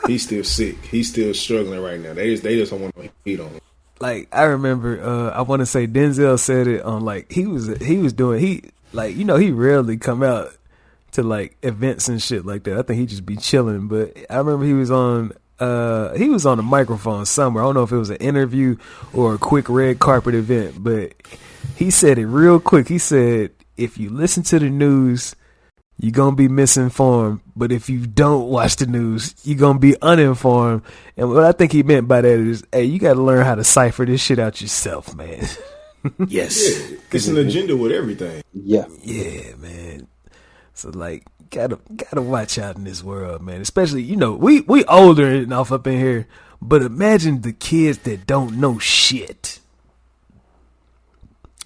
He's still sick. He's still struggling right now. They just don't want to hit on him. like I remember, I want to say Denzel said it on like he was doing like, you know, he rarely come out to like events and shit like that. I think he just be chilling. But I remember he was on a microphone somewhere. I don't know if it was an interview or a quick red carpet event, but he said it real quick. He said, if you listen to the news, you're going to be misinformed. But if you don't watch the news, you're going to be uninformed. And what I think he meant by that is, hey, you got to learn how to cipher this shit out yourself, man. yes, Yeah, it's an agenda with everything. Yeah. Yeah, man. So like, gotta watch out in this world, man. Especially, you know, we older enough up in here, but imagine the kids that don't know shit.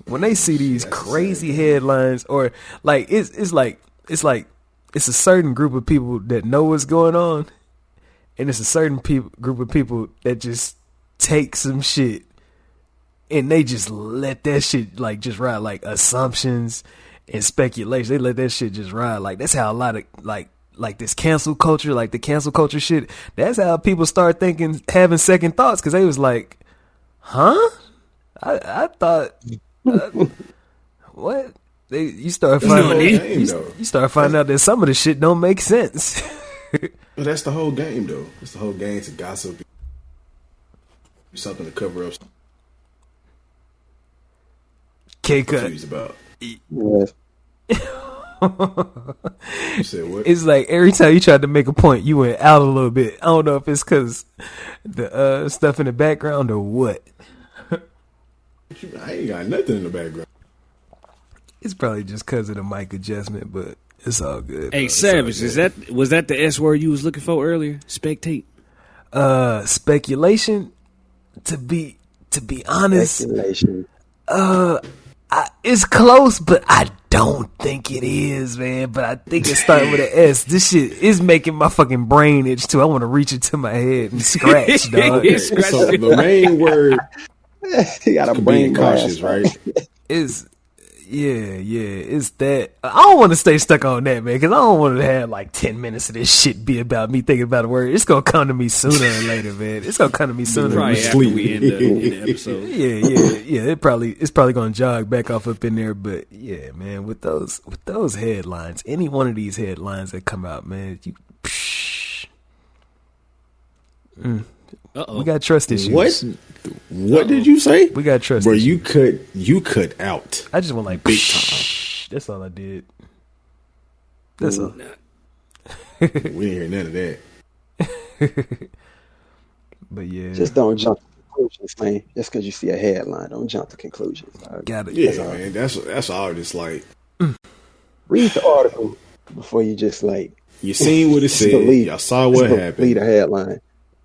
When they see these crazy headlines, or like it's a certain group of people that know what's going on, and it's a certain group of people that just take some shit and they just let that shit like just ride, like assumptions and speculation. They let that shit just ride. Like that's how a lot of like this cancel culture, like the cancel culture shit. That's how people start thinking, having second thoughts, because they was like, "Huh? I thought what?" You start finding out that some of the shit don't make sense. But that's the whole game, though. It's the whole game to gossip, something to cover up. K-cut. Confused about. Yes. You said what? It's like every time you tried to make a point, you went out a little bit. I don't know if it's because the stuff in the background or what. I ain't got nothing in the background. It's probably just because of the mic adjustment, but it's all good. Hey, bro. Savage, was that the S word you was looking for earlier? Spectate. Speculation. To be honest, Speculation. it's close, but I don't think it is, man. But I think it started with an S. This shit is making my fucking brain itch too. I want to reach into my head and scratch, dog. So the main word, He got a being brain cautious, blast, right? is it's that. I don't want to stay stuck on that, man, because I don't want to have like 10 minutes of this shit be about me thinking about a word. It's gonna come to me sooner or later, man. It's gonna come to me sooner. Probably after we end the episode. Yeah. It's probably gonna jog back off up in there, but yeah, man. With those headlines, any one of these headlines that come out, man, we got trust issues. What did you say? We got trust Bro, issues. you cut out. I just went like big time. That's all I did. That's all. We didn't hear none of that. But yeah, Just don't jump to conclusions, man. Just because you see a headline, don't jump to conclusions. got it. Yeah, man. That's all. Just like Read the article before you just like you seen what it said. Y'all saw what happened. Read a headline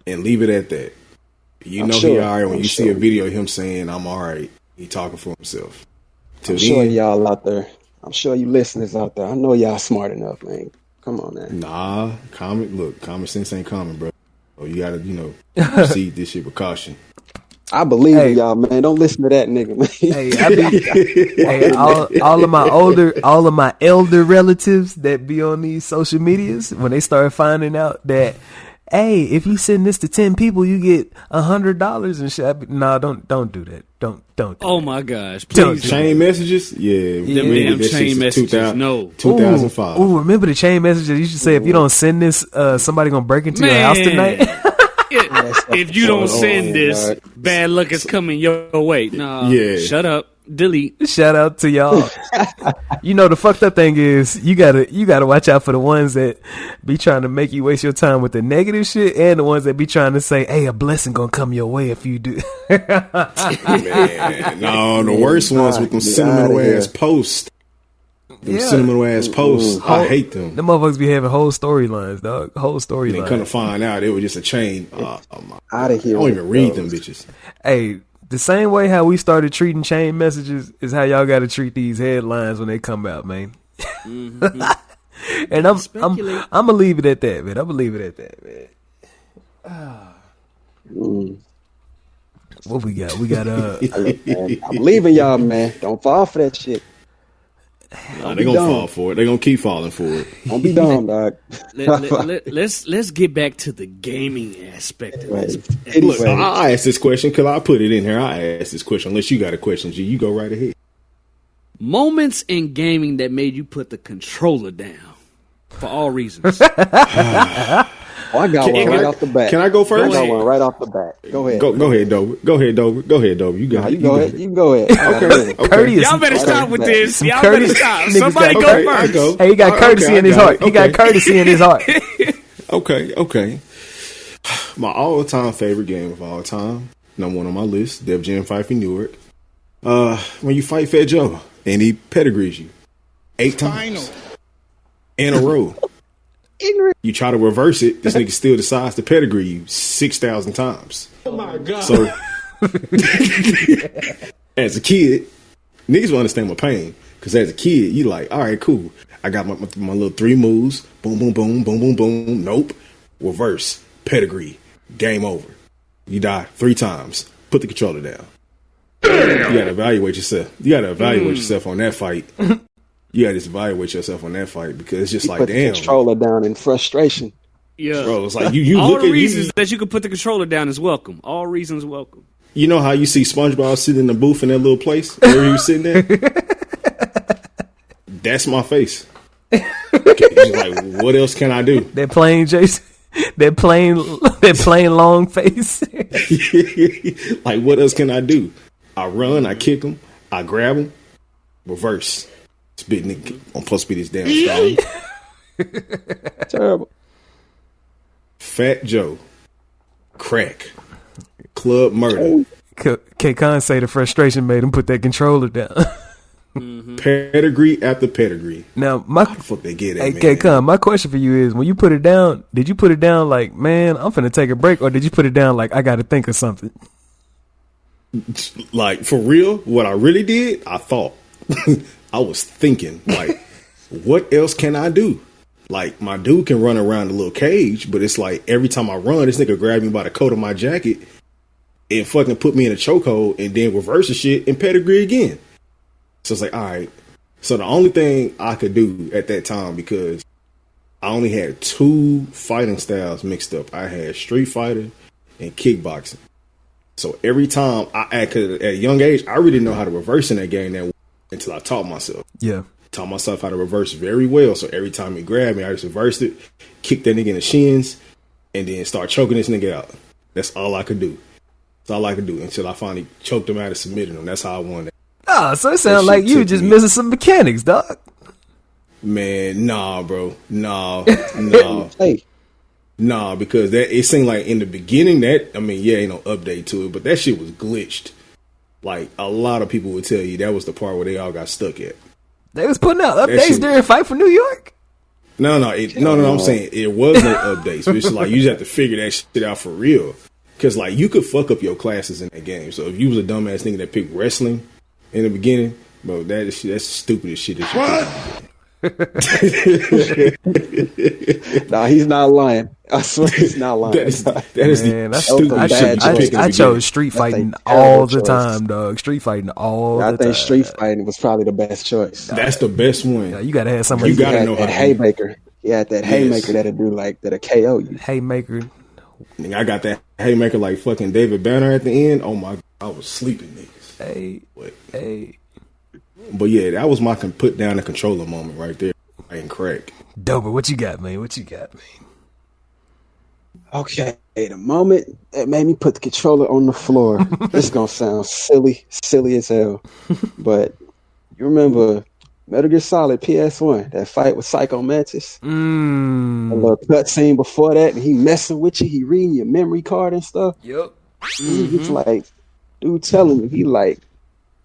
And leave it at that. You know he alright when you see a video of him saying I'm alright. He talking for himself. I'm sure y'all out there. I'm sure you listeners out there. I know y'all smart enough, man. Come on, man. Nah, common sense ain't common, bro. Oh, you gotta, see this shit with caution. I believe in y'all, man. Don't listen to that nigga, man. All of my elder relatives that be on these social medias, when they start finding out that, hey, if you send this to 10 people, you get $100 and shit. Nah, don't do that. Don't. Oh my gosh! Please. Chain messages, yeah. Them damn chain messages. No. 2005. Ooh, remember the chain messages? You should say, if you don't send this, somebody gonna break into your house tonight. If you don't send this, bad luck is coming your way. Nah, shut up. Delete. Shout out to y'all. You know, the fucked up thing is you gotta watch out for the ones that be trying to make you waste your time with the negative shit, and the ones that be trying to say, hey, a blessing gonna come your way if you do. Man, no, the worst ones with them sentimental ass posts. Them sentimental ass posts, I hate them. Them motherfuckers be having whole storylines, dog. Whole And storylines. come to find out, it was just a chain. Out of I here. don't even read them bitches. Hey, the same way how we started treating chain messages is how y'all got to treat these headlines when they come out, man. And I'm gonna leave it at that, man. I'm gonna leave it at that, man. What we got? We got I'm leaving y'all, man. Don't fall for that shit. Nah, they gonna fall for it. They gonna keep falling for it. Don't be dumb, dog. Let's get back to the gaming aspect of this. Look, I asked this question because I put it in here. I asked this question. Unless you got a question, G, you go right ahead. Moments in gaming that made you put the controller down for all reasons. I got one right off the bat. Can I go first? I got one right off the bat. Go ahead. Go ahead, Dover. Go ahead, Dover. You got it. You go ahead. You can go ahead. Okay. courteous. Y'all better stop with this. Y'all courteous better stop. niggas Somebody got go courteous. first. Go. Hey, he got courtesy in his heart. He got courtesy in his heart. Okay. My all-time favorite game of all time, number one on my list, Def Jam Fight for Newark. When you fight Fat Joe and he pedigrees you 8 times in a row. You try to reverse it, this nigga still decides to pedigree you 6,000 times. Oh my God. So, as a kid, niggas will understand my pain. Because as a kid, you like, all right, cool. I got my little 3 moves. Boom, boom, boom, boom, boom, boom. Nope. Reverse. Pedigree. Game over. You die 3 times. Put the controller down. You gotta evaluate yourself. You gotta evaluate yourself on that fight. You gotta just evaluate yourself on that fight because it's just like, put damn. the controller down in frustration. Yeah, bro, it's like you all look the at reasons you, that you could put the controller down is welcome. All reasons welcome. You know how you see SpongeBob sitting in the booth in that little place where he was sitting there? That's my face. It's like, what else can I do? That plain Jason. That plain long face. Like, what else can I do? I run, I kick him, I grab him, reverse. This big nigga, I'm supposed to be this damn strong. Terrible. Fat Joe, crack, club murder. K-Con say the frustration made him put that controller down. Pedigree after pedigree. Now, How the fuck they get it, hey, man? K-Con, my question for you is, when you put it down, did you put it down like, man, I'm finna take a break, or did you put it down like, I gotta think of something? Like, for real, what I really did, I thought. I was thinking, like, what else can I do? Like, my dude can run around the little cage, but it's like every time I run, this nigga grab me by the coat of my jacket and fucking put me in a chokehold and then reverse the shit and pedigree again. So it's like, all right. So the only thing I could do at that time, because I only had 2 fighting styles mixed up. I had Street Fighter and kickboxing. So every time cause at a young age, I really didn't know how to reverse in that game until I taught myself. Yeah. Taught myself how to reverse very well. So every time he grabbed me, I just reversed it, kicked that nigga in the shins, and then start choking this nigga out. That's all I could do. That's all I could do until I finally choked him out and submitted him. That's how I won that. Oh, so it sounds like you just missing some mechanics, dog. Man, nah, bro. Nah. Hey. Nah, because it seemed like in the beginning ain't no update to it, but that shit was glitched. Like, a lot of people would tell you that was the part where they all got stuck at. They was putting out updates during Fight for New York? No, I'm saying it was no updates. But it's like, you just have to figure that shit out for real. Because, like, you could fuck up your classes in that game. So if you was a dumbass nigga that picked wrestling in the beginning, bro, that's the stupidest shit that you could. Nah, he's not lying. I swear he's not lying. That is the stupidest shit you pick in the I beginning. chose Street Fighting all the time, dog. Street Fighting all the time. I think Street Fighting was probably the best choice. That's the best one. Yeah, you gotta have somebody. You gotta know how that to haymaker. Yeah, that haymaker that'll KO you. Haymaker. I got that haymaker like fucking David Banner at the end. Oh my God, I was sleeping, niggas. Hey. But yeah, that was my put down the controller moment right there. I ain't crack. Dober, what you got, man? Okay, the moment that made me put the controller on the floor, this is gonna sound silly as hell, but you remember Metal Gear Solid PS1, that fight with Psycho Mantis? A little cutscene before that, and he messing with you, he reading your memory card and stuff. Yep. He's like, dude telling me, he like,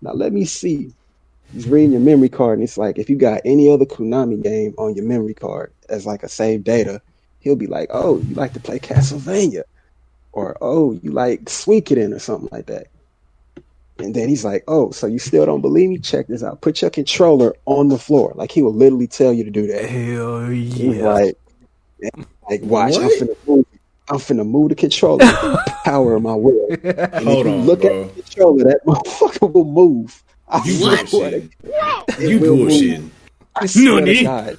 now let me see He's reading your memory card, and it's like, if you got any other Konami game on your memory card as like a save data, he'll be like, oh, you like to play Castlevania, or oh, you like Suikoden or something like that. And then he's like, oh, so you still don't believe me? Check this out. Put your controller on the floor. Like, he will literally tell you to do that. Hell He's yeah. like, watch, What? I'm finna move the controller with the power of my will. And Hold if you on, look bro. at the controller, that motherfucker will move. You bullshitting. It You will move. bullshitting. I swear to Nani? God.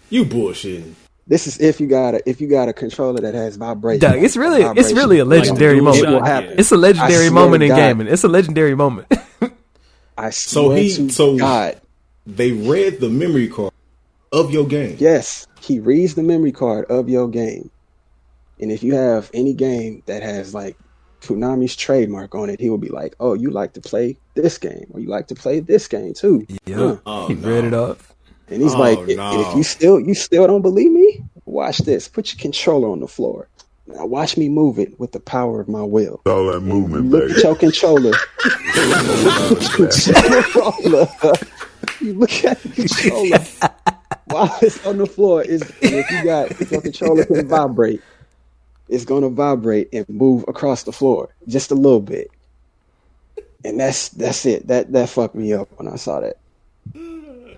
You bullshitting. This is if you got a controller that has vibration. Dog, it's really a Like legendary the moment. It will DualShock, happen. It's a I legendary swear moment to in God. gaming. It's a legendary moment. I swear to God. They read the memory card of your game. Yes, he reads the memory card of your game. And if you have any game that has like Konami's trademark on it, he will be like, oh, you like to play this game, or you like to play this game too. Yeah, Oh, he read it off. And he's Oh, like, no. if you still don't believe me, watch this. Put your controller on the floor. Now watch me move it with the power of my will. All that movement, You look baby. at your controller. You look at the controller while it's on the floor. If your controller can vibrate, it's gonna vibrate and move across the floor just a little bit. And that's it. That fucked me up when I saw that.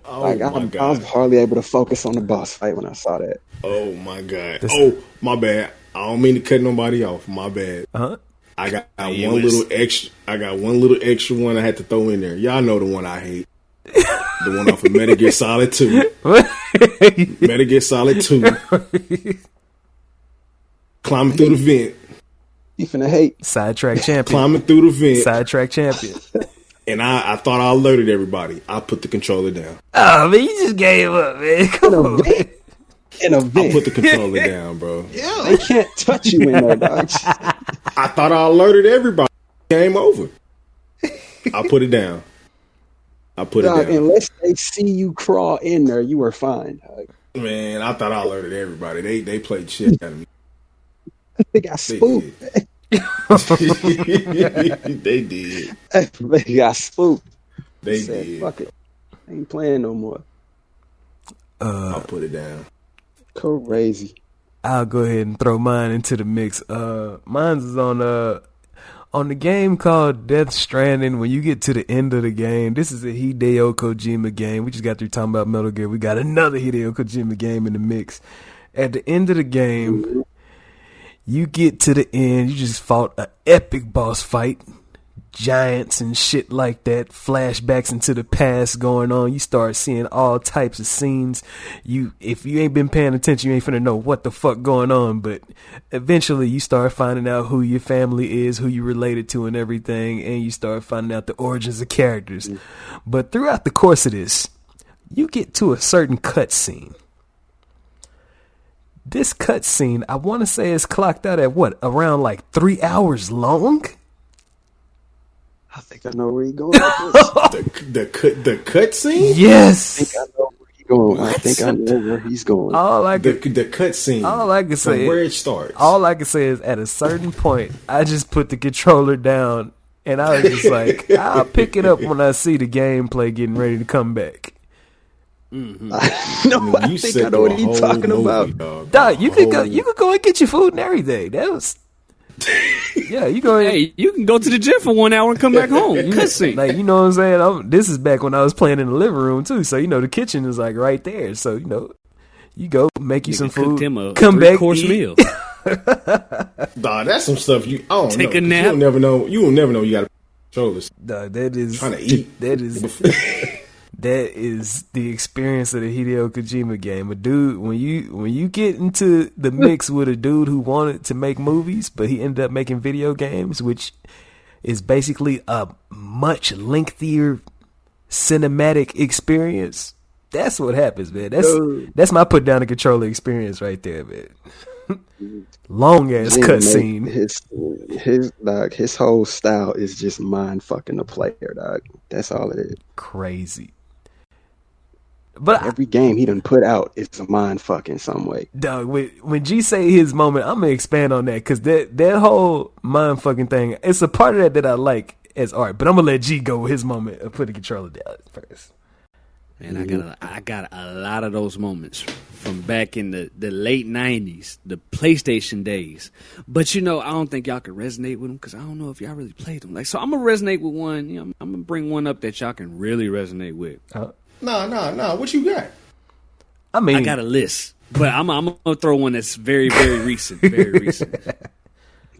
Oh Like my I god. was hardly able to focus on the boss fight when I saw that. Oh my god. Oh, my bad. I don't mean to cut nobody off. My bad. Huh? I got Yeah, one let's- little extra. I got one little extra one I had to throw in there. Y'all know the one I hate. The one off of Metal Gear Solid 2. Metal Gear Solid 2. Climbing through the vent. You finna hate. Sidetrack champion. Climbing through the vent. Sidetrack champion. And I thought I alerted everybody. I put the controller down. Oh man, you just gave up, man. Come on, man. In a I vent. put the controller down, bro. They can't touch you in there, dog. I thought I alerted everybody. Game over. I put it down. I put Dog, it down. unless they see you crawl in there, you are fine. Dog. Man, I thought I alerted everybody. They played shit out of me. They got They spooked. did. They did. They got spooked. They Said, did. fuck it. I ain't playing no more. I'll put it down. Crazy. I'll go ahead and throw mine into the mix. Mine's is on the game called Death Stranding. When you get to the end of the game, this is a Hideo Kojima game. We just got through talking about Metal Gear. We got another Hideo Kojima game in the mix. At the end of the game, you get to the end. You just fought an epic boss fight. Giants and shit like that, flashbacks into the past going on. You start seeing all types of scenes. If you ain't been paying attention, you ain't finna know what the fuck going on, but eventually you start finding out who your family is, who you related to and everything, and you start finding out the origins of characters. But throughout the course of this, you get to a certain cutscene. This cutscene, I want to say, is clocked out at what, around like 3 hours long? I think I know where you're going with this. The cutscene? Yes. I know where he's going. I think I know where he's going. All I The could, cutscene. all I can From say, where it starts. all I can say is at a certain point, I just put the controller down, and I was just like, I'll pick it up when I see the gameplay getting ready to come back. No, I You think set I know what through a he's whole talking movie, about. dog. Dog, you A could whole- go and get your food and everything. That was, yeah, you go ahead. Hey, you can go to the gym for 1 hour and come back home. Cutscene. Like, you know what I'm saying? This is back when I was playing in the living room too. So, the kitchen is like right there. So, you go make you some Nigga cooked food, him a come back, three-course eat. meal. Dog, that's some stuff I don't Take know. a nap. You'll never know. You will never know you got controllers. Dog, that is Trying to eat. That is the experience of the Hideo Kojima game. A dude, when you get into the mix with a dude who wanted to make movies, but he ended up making video games, which is basically a much lengthier cinematic experience. That's what happens, man. That's my put down the controller experience right there, man. Long ass cutscene. His whole style is just mind fucking the player, dog. That's all it is. Crazy. But Every game he done put out is a mind fucking some way. dog, when G say his moment, I'm gonna expand on that because that whole mind fucking thing, it's a part of that I like. as art. But I'm gonna let G go with his moment of putting the controller down first. Man, I got a lot of those moments from back in the late 90s, the PlayStation days. But, you know, I don't think y'all can resonate with them because I don't know if y'all really played them. Like, so I'm going to resonate with one. You know, I'm going to bring one up that y'all can really resonate with. Nah. What you got? I mean, I got a list, but I'm going to throw one that's very, very recent. Very recent.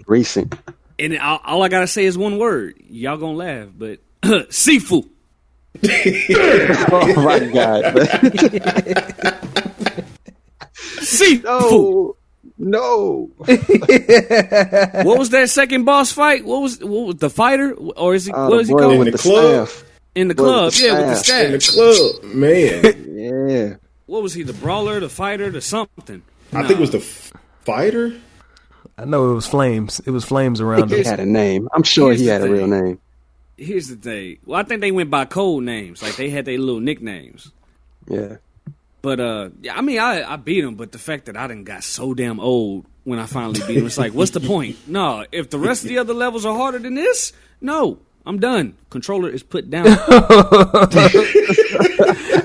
Recent. And all I got to say is one word. Y'all going to laugh, but Sifu. Oh my God! Sifu. No. What was that second boss fight? What was the fighter, or is he? What is he called? With In the club? staff. In the club, with the yeah, with the staff. In the staff. club, man. Yeah. What was he? The brawler, the fighter, the something? I think it was the fighter. I know it was Flames. It was Flames around He him. had a name. I'm sure Here's he the had a thing. real name. Here's the thing. Well, I think they went by code names, like they had their little nicknames. Yeah. But yeah, I mean, I beat him, but the fact that I done got so damn old when I finally beat him, it's like, what's the point? No, if the rest of the other levels are harder than this, no, I'm done. Controller is put down.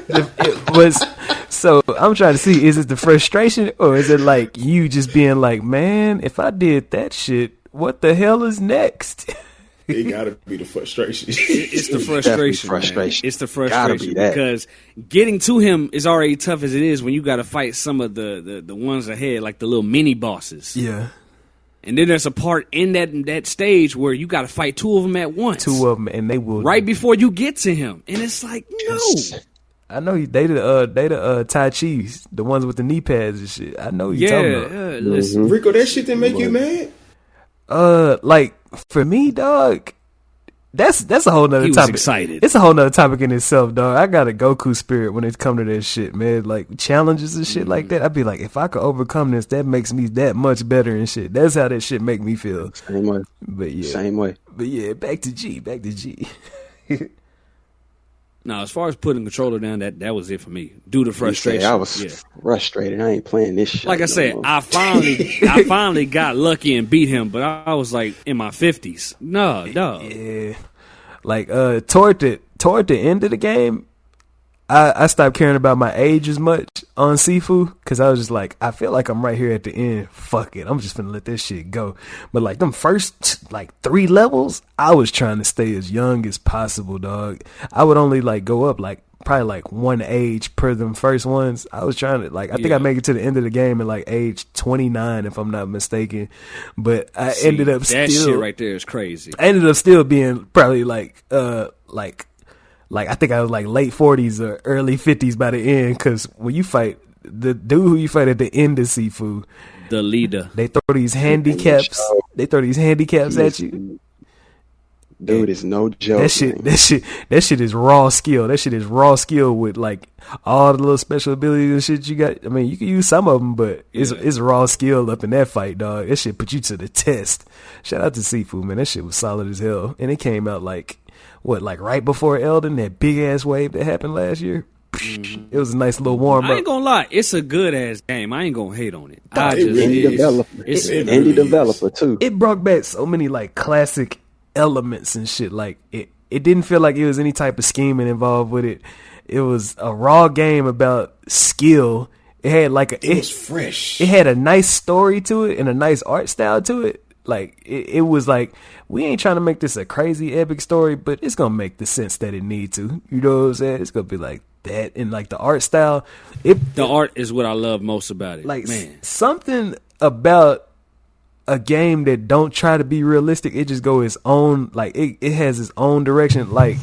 It was so. I'm trying to see: is it the frustration, or is it like you just being like, man, if I did that shit, what the hell is next? It gotta be the frustration. It's the frustration. frustration. Man. It's the Gotta be frustration that. because getting to him is already tough as it is when you got to fight some of the ones ahead, like the little mini bosses. Yeah, And then there's a part in that stage where you got to fight two of them at once. two of them, and they will right before you get to him, and it's like no. I know they the Tai Chi's, the ones with the knee pads and shit. I know you talking about. Listen, Rico, that shit didn't make you mad? Like for me, dog, that's a whole nother He was topic. excited. It's a whole nother topic in itself, dog. I got a Goku spirit when it come to that shit, man. Like challenges and shit like that. I'd be like, if I could overcome this, that makes me that much better and shit. That's how that shit make me feel. Same way. But yeah, Same way. But yeah, back to G. no, as far as putting the controller down, that was it for me. Due to frustration. I was frustrated. I ain't playing this shit. Like I no said, more. I finally got lucky and beat him, but I was like in my 50s. No. Yeah, like toward the end of the game, I stopped caring about my age as much on Sifu because I was just like, I feel like I'm right here at the end. Fuck it, I'm just gonna let this shit go. But like them first like 3 levels, I was trying to stay as young as possible, dog. I would only like go up like probably like 1 age per them first ones. I was trying to like I think I make it to the end of the game at like age 29 if I'm not mistaken. But I ended up that still shit right there is crazy. I ended up still being probably like I think I was like late 40s or early 50s by the end because when you fight the dude who you fight at the end of Sifu, The leader. they throw these handicaps. They throw these handicaps at you. Dude is no joke. That shit is raw skill. That shit is raw skill with like all the little special abilities and shit you got. I mean, you can use some of them, but it's raw skill up in that fight, dog. That shit put you to the test. Shout out to Sifu, man. That shit was solid as hell, and it came out like right before Elden, that big ass wave that happened last year. It was a nice little warm I up. ain't gonna lie, it's a good ass game. I ain't gonna hate on it. Indie developer too. It brought back so many like classic elements and shit. Like it didn't feel like it was any type of scheming involved with it. It was a raw game about skill. It had like it was fresh. It had a nice story to it and a nice art style to it. Like it was like, we ain't trying to make this a crazy epic story, but it's gonna make the sense that it need to. You know what I'm saying? It's gonna be like that, and like the art style. The art is what I love most about it. Like man, something about a game that don't try to be realistic. It just go its own. Like it has its own direction. Like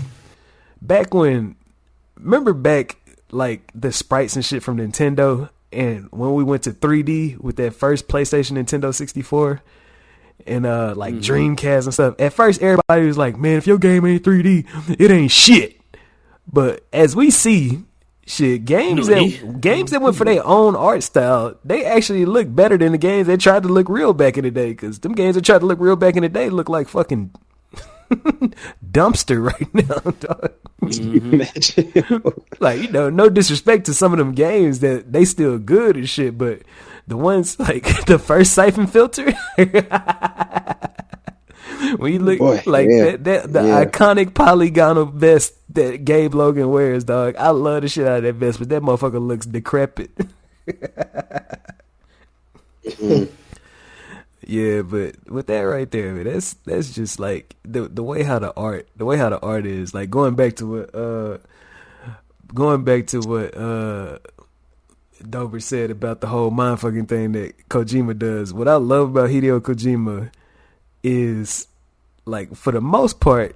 remember back like the sprites and shit from Nintendo, and when we went to 3D with that first PlayStation Nintendo 64. And Dreamcast and stuff. At first, everybody was like, "Man, if your game ain't 3D, it ain't shit." But as we see, shit games that went for their own art style, they actually look better than the games that tried to look real back in the day. Because them games that tried to look real back in the day look like fucking dumpster right now, dog. Like, no disrespect to some of them games that they still good and shit, but the ones like the first siphon filter when When you look Boy, like yeah. the Yeah. iconic polygonal vest that Gabe Logan wears, dog. I love the shit out of that vest, but that motherfucker looks decrepit. Yeah, but with that right there, man, that's just like the way how the art is, like going back to what Dober said about the whole mindfucking thing that Kojima does. What I love about Hideo Kojima is, like, for the most part,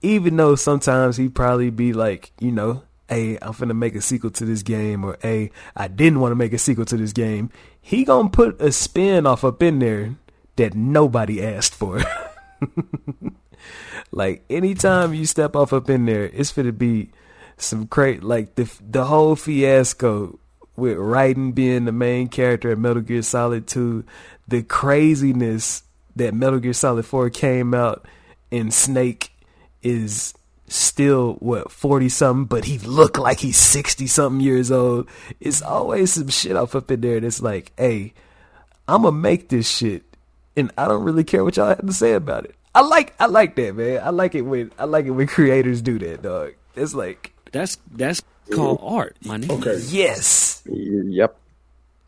even though sometimes he probably be like, you know, hey, I'm finna make a sequel to this game, or hey, I didn't want to make a sequel to this game, he gonna put a spin-off up in there that nobody asked for. Like, anytime you step off up in there, it's finna be some like the whole fiasco with Raiden being the main character of Metal Gear Solid 2, the craziness that Metal Gear Solid 4 came out and Snake is still, what, 40 something, but he looked like he's 60 something years old. It's always some shit off up in there that's like, hey, I'm gonna make this shit and I don't really care what y'all have to say about it. I like that, man. I like it when creators do that, dog. It's like, That's called art, my nigga. Okay. yes. Yep.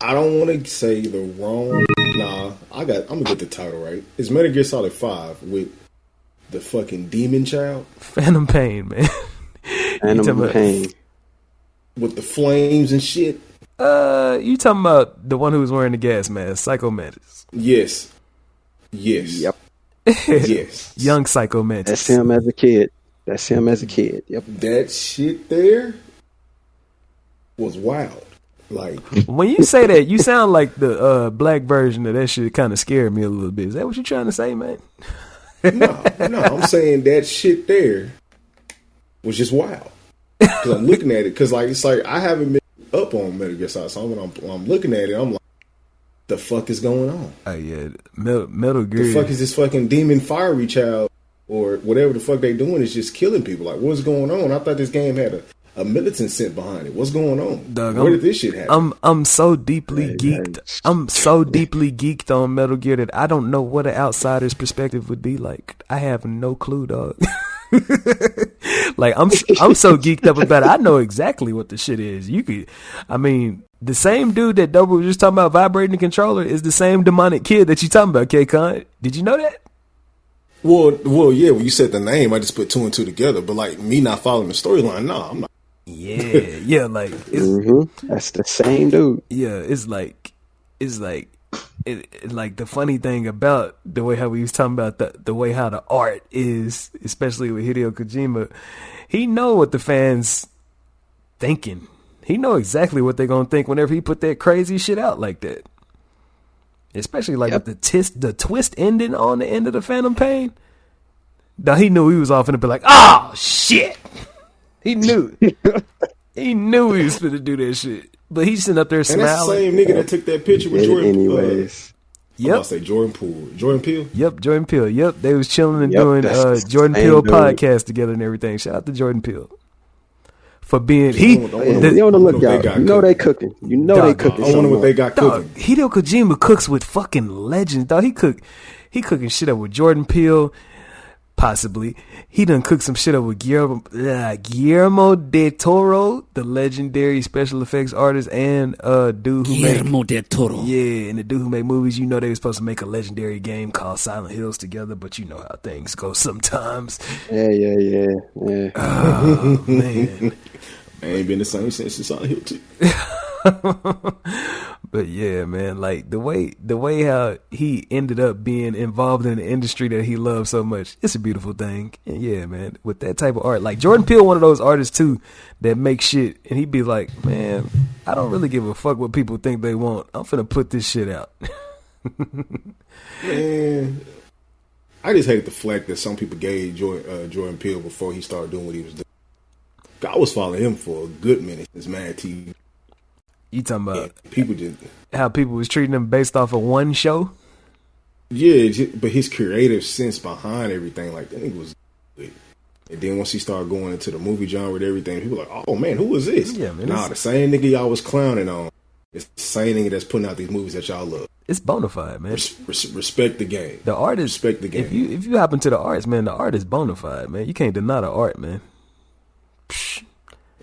I don't want to say the wrong. Nah, I'm gonna get the title right. It's Metal Gear Solid 5 with the fucking demon child Phantom Pain, man. Animal Pain. with the flames and shit. You talking about the one who was wearing the gas mask, Psycho Mantis? Yes. Yep. Yes. Young Psycho Mantis. That's him as a kid. Yep. That shit there was wild. Like, When you say that, you sound like the black version of that shit. Kind of scared me a little bit. Is that what you're trying to say, man? no, I'm saying that shit there was just wild. Because I'm looking at it, because like it's like I haven't been up on Metal Gear Solid, so when I'm looking at it, I'm like, the fuck is going on? Oh yeah, Metal Gear. The fuck is this fucking demon fiery child or whatever the fuck they doing is just killing people? Like, what's going on? I thought this game had a militant scent behind it. What's going on? Dog, Where did this shit happen? I'm so deeply geeked. I'm so deeply geeked on Metal Gear that I don't know what an outsider's perspective would be like. I have no clue, dog. Like, I'm so geeked up about it. I know exactly what the shit is. The same dude that Dober was just talking about vibrating the controller is the same demonic kid that you talking about, K-Con. Did you know that? Well, yeah. When you said the name, I just put two and two together. But like me not following the storyline, no, I'm not. Yeah, like it's, That's the same dude. yeah, it's like like the funny thing about the way how we was talking about the way how the art is, especially with Hideo Kojima, he know what the fans thinking. He know exactly what they're gonna think whenever he put that crazy shit out like that. Especially like with the twist ending on the end of the Phantom Pain. Now he knew he was off and be like, oh shit. He knew. He knew he was finna do that shit. But he's sitting up there smiling. And that's the same nigga that took that picture with Jordan. Anyways. Yep. I'll say Jordan Peele. Yep, Jordan Peele. Yep, they was chilling and Yep, doing that's the Jordan same Peele dude. podcast together and everything. Shout out to Jordan Peele for being You on the lookout. You know they cooking. You know they cooking. I wonder what they got Dog, cooking. Hideo Kojima cooks with fucking legends. Dog, he cooking shit up with Jordan Peele. Possibly. He done cooked some shit up with Guillermo del Toro, the legendary special effects artist, and dude who Guillermo del Toro. Yeah, and the dude who made movies. You know they were supposed to make a legendary game called Silent Hills together, but you know how things go sometimes. Yeah. Oh, man. I ain't been the same since Silent Hill 2. But yeah, man, like the way how he ended up being involved in the industry that he loves so much, it's a beautiful thing. And yeah, man, with that type of art, like Jordan Peele, one of those artists too that make shit, and he'd be like, man, I don't really give a fuck what people think they want. I'm finna put this shit out. Man, I just hate the flack that some people gave Jordan Peele before he started doing what he was doing. I was following him for a good minute since Mad TV. You talking about People just how people was treating him based off of one show? but his creative sense behind everything, like that nigga was good. And then once he started going into the movie genre and everything, people were like, oh man, who is this? Yeah, man, Nah, the same nigga y'all was clowning on It's the same nigga that's putting out these movies that y'all love. It's bona fide, man. Respect the game. The art is respect the game. If you hop into the arts, man, the art is bona fide, man. You can't deny the art, man. Psh.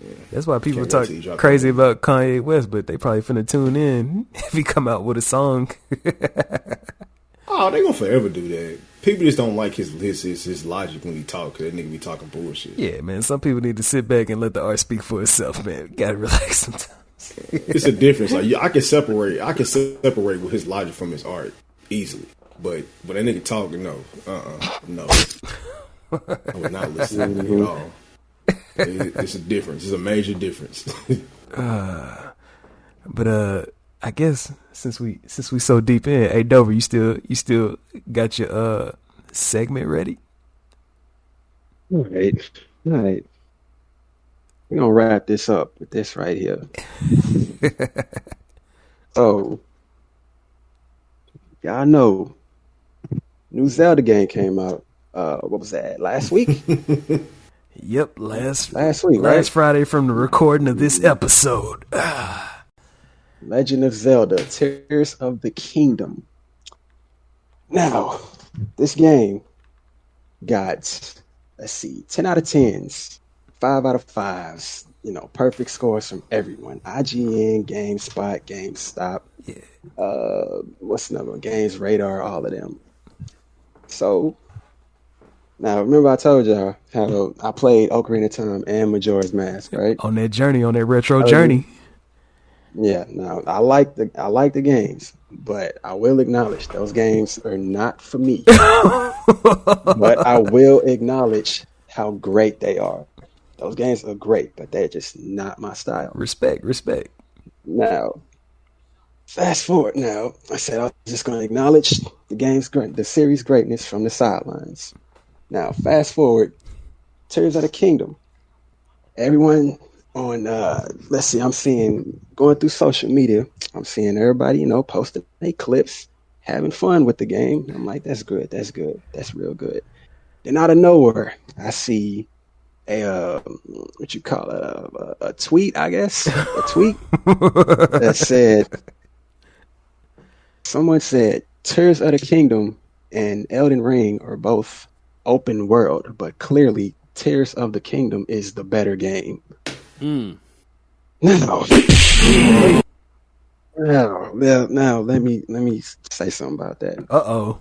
Yeah. That's why people talk crazy about Kanye West, but they probably finna tune in if he come out with a song. Oh, they gonna forever do that. People just don't like his logic when he talk. Cause that nigga be talking bullshit. Yeah, man. Some people need to sit back and let the art speak for itself, man. You gotta relax sometimes. It's a difference. Like I can separate with his logic from his art easily. But when that nigga talking, no. I would not listen to him at all. It's a difference. It's a major difference. But I guess since we so deep in, hey Dover, you still got your segment ready? All right. We're gonna wrap this up with this right here. So, y'all know, new Zelda game came out. What was that? Last week? Yep, last week, right? Last Friday from the recording of this episode. Legend of Zelda: Tears of the Kingdom. Now, this game got, 10 out of 10s, 5 out of 5s, perfect scores from everyone. IGN, GameSpot, GameStop, what's the number? Games Radar, all of them. So, now remember I told y'all how I played Ocarina of Time and Majora's Mask, right? On that retro journey. Yeah, now I like the games, but I will acknowledge those games are not for me. But I will acknowledge how great they are. Those games are great, but they're just not my style. Respect. Now, fast forward now. I said I was just going to acknowledge the series greatness from the sidelines. Now, fast forward, Tears of the Kingdom. Everyone on, let's see, I'm seeing, going through social media, I'm seeing everybody, posting their clips, having fun with the game. I'm like, that's good. That's real good. Then out of nowhere, I see a tweet, I guess, a tweet that said, someone said, Tears of the Kingdom and Elden Ring are both open world, but clearly Tears of the Kingdom is the better game. Now, let me say something about that. Uh-oh.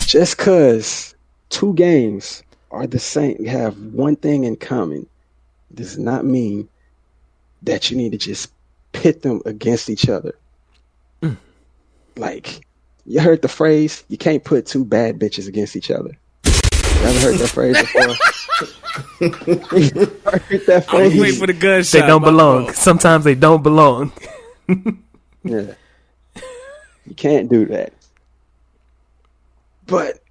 Just because two games are the same, have one thing in common, does not mean that you need to just pit them against each other. Like, you heard the phrase, you can't put two bad bitches against each other. You ever heard that phrase before? Heard that phrase? I'm waiting for the gunshot. They don't belong. Sometimes they don't belong. Yeah. You can't do that. But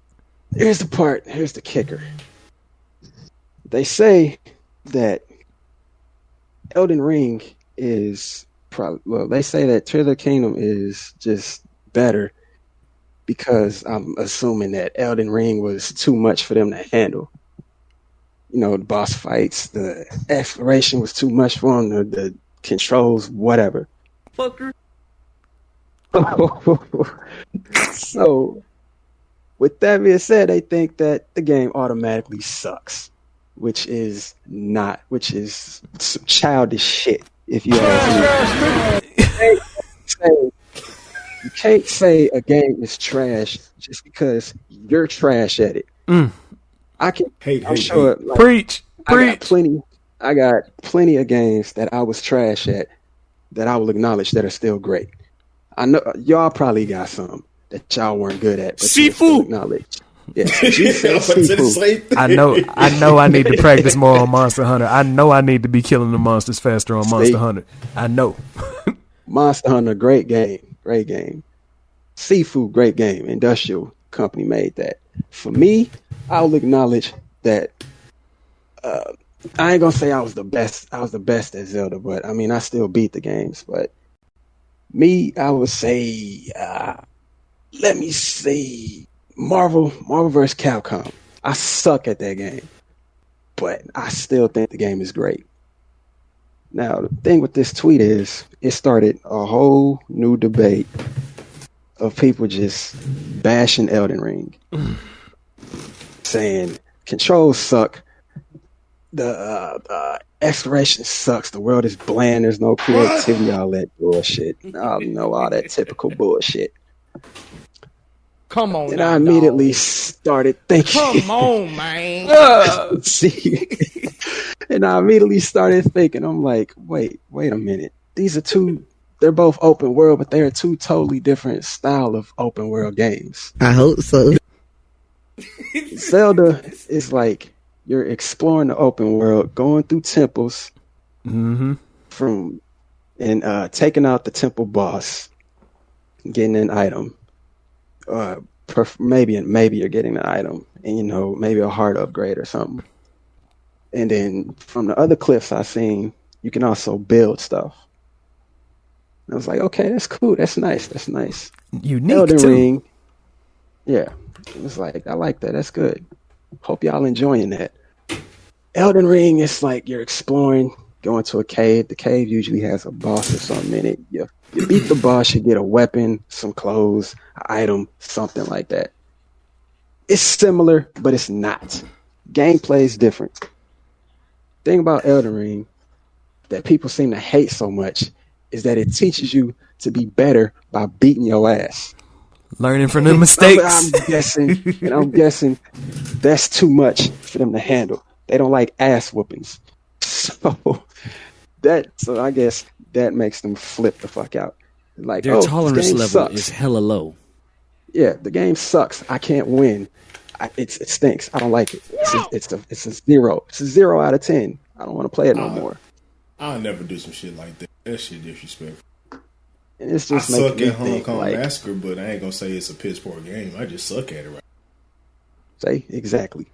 here's the kicker. They say that Elden Ring is they say that Tears of the Kingdom is just better because I'm assuming that Elden Ring was too much for them to handle. The boss fights, the exploration was too much for them, the controls, whatever. Fucker. So, with that being said, they think that the game automatically sucks, which is some childish shit, if you ask me. You can't say a game is trash just because you're trash at it. I'm sure. Like, Preach. I got plenty of games that I was trash at that I will acknowledge that are still great. I know y'all probably got some that y'all weren't good at, but you still acknowledge. Yeah, I know I need to practice more on Monster Hunter. I know I need to be killing the monsters faster on Monster Hunter. I know. Monster Hunter, great game. Sifu, great game. Industrial company made that. For me, I'll acknowledge that I ain't gonna say I was the best at Zelda, but I mean I still beat the games. But me, I would say let me see Marvel vs. Capcom. I suck at that game, but I still think the game is great. Now, the thing with this tweet is it started a whole new debate of people just bashing Elden Ring, saying controls suck, the exploration sucks, the world is bland, there's no creativity, all that bullshit. All that typical bullshit. Come on, And now, I immediately dog. started thinking. Come on, man. See, and I immediately started thinking. I'm like, wait a minute. These are two. They're both open world, but they're two totally different style of open world games. I hope so. Zelda is like you're exploring the open world, going through temples, Mm-hmm. taking out the temple boss, getting an item. Maybe you're getting an item, and maybe a heart upgrade or something. And then from the other clips I've seen, you can also build stuff. And I was like, okay, that's cool, that's nice. Unique Elden too. Ring, yeah, it was like I like that. That's good. Hope y'all enjoying that. Elden Ring is like you're exploring, going to a cave. The cave usually has a boss or something in it. You beat the boss, you get a weapon, some clothes, an item, something like that. It's similar, but it's not. Gameplay is different. Thing about Elden Ring that people seem to hate so much is that it teaches you to be better by beating your ass. Learning from the mistakes. I'm guessing that's too much for them to handle. They don't like ass whoopings. So I guess that makes them flip the fuck out. Like, Their tolerance this game level sucks. is hella low. Yeah, the game sucks. I can't win. It stinks. I don't like it. It's a 0. It's a 0 out of 10. I don't want to play it no more. I'll never do some shit like that. That shit disrespectful. And it's I just suck making me at Hong think, Kong like, Massacre, but I ain't gonna say it's a piss poor game. I just suck at it right. say exactly.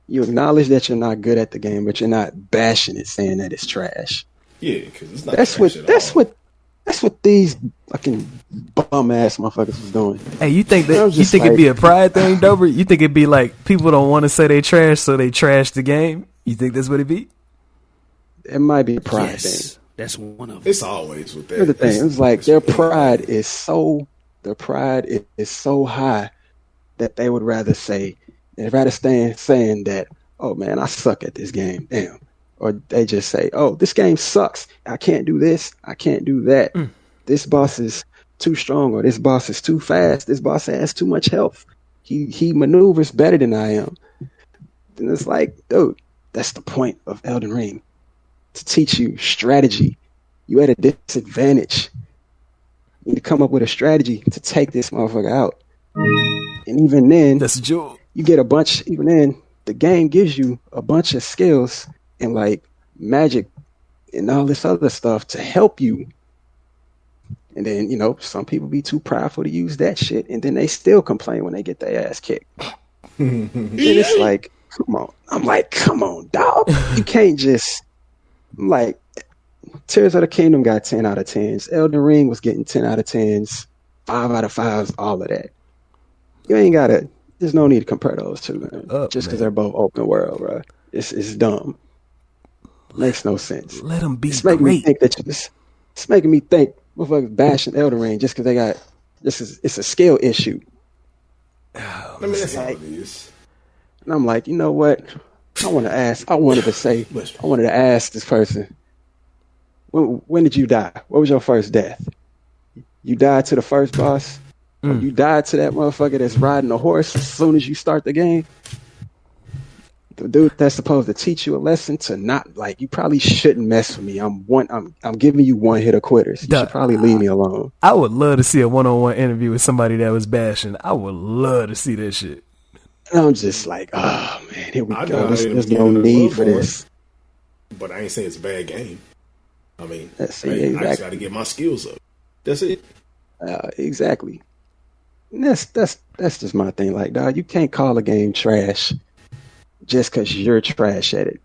You acknowledge that you're not good at the game, but you're not bashing it, saying that it's trash. Yeah, because it's not That's trash what these fucking bum ass motherfuckers was doing. Hey, you think I'm that just it'd be a like- pride thing, Dover? You think it'd be like people don't want to say they trash, so they trash the game? You think that's what it be? It might be a pride Yes, thing. that's one of them. It's always with that. Here's the thing. It's like their pride is so high that they would rather say, they'd rather stand saying that, oh man, I suck at this game. Damn. Or they just say, oh, this game sucks. I can't do this. I can't do that. This boss is too strong, or this boss is too fast. This boss has too much health. He maneuvers better than I am. And it's like, dude, that's the point of Elden Ring. To teach you strategy. You at a disadvantage. You need to come up with a strategy to take this motherfucker out. And even then, That's a joke. you get a bunch, even then, the game gives you a bunch of skills and like magic and all this other stuff to help you. And then, some people be too prideful to use that shit, and then they still complain when they get their ass kicked. And it's like, come on. I'm like, come on, dog. You can't just, Tears of the Kingdom got 10 out of 10s. Elden Ring was getting 10 out of 10s, 5 out of 5s, all of that. You ain't gotta, there's no need to compare those two, man. Just because they're both open world, bro. It's dumb. Makes no sense. Let them be It's making me great. think it's making me think motherfuckers bashing Elden Ring just because they got, it's a skill issue. I mean, that's all it is. And I'm like, you know what? I wanted to ask this person, when did you die? What was your first death? You died to the first boss? Or you died to that motherfucker that's riding a horse as soon as you start the game? The dude that's supposed to teach you a lesson to not, you probably shouldn't mess with me. I'm giving you one hit of quitters. You should probably leave me alone. I would love to see a one-on-one interview with somebody that was bashing. I would love to see that shit. And I'm just like, oh man, here we I go. know There's no need for this. But I ain't saying it's a bad game. I mean, That's I just got to get my skills up. That's it. Exactly. And that's just my thing. Like, dog, you can't call a game trash just because you're trash at it.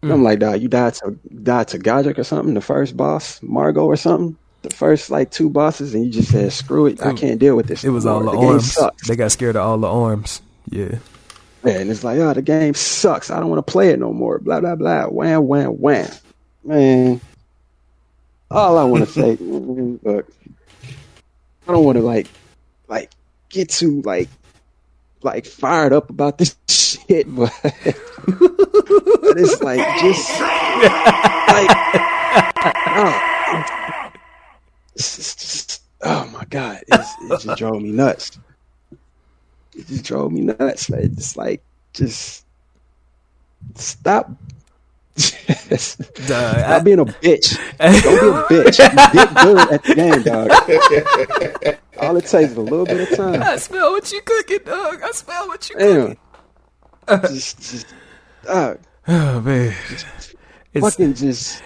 I'm like, dog, you died to Godric or something, the first boss, Margot or something, the first 2 bosses, and you just said, screw it, I can't deal with this. It was no all more. the game arms. sucks. They got scared of all the arms. Yeah. Yeah, and it's like, oh, the game sucks. I don't want to play it no more. Blah blah blah. Wham wham wham. Man, all I want to say, look, I don't want to like get too like fired up about this shit, but, but it's like just like it's just oh my god, it just drove me nuts. It just drove me nuts. Like, it's like just stop. Stop being a bitch. Don't be a bitch. You get good at the game, dog. All it takes is a little bit of time. I smell what you cooking, dog. I smell what you cooking. Just dog. Oh man, Fucking just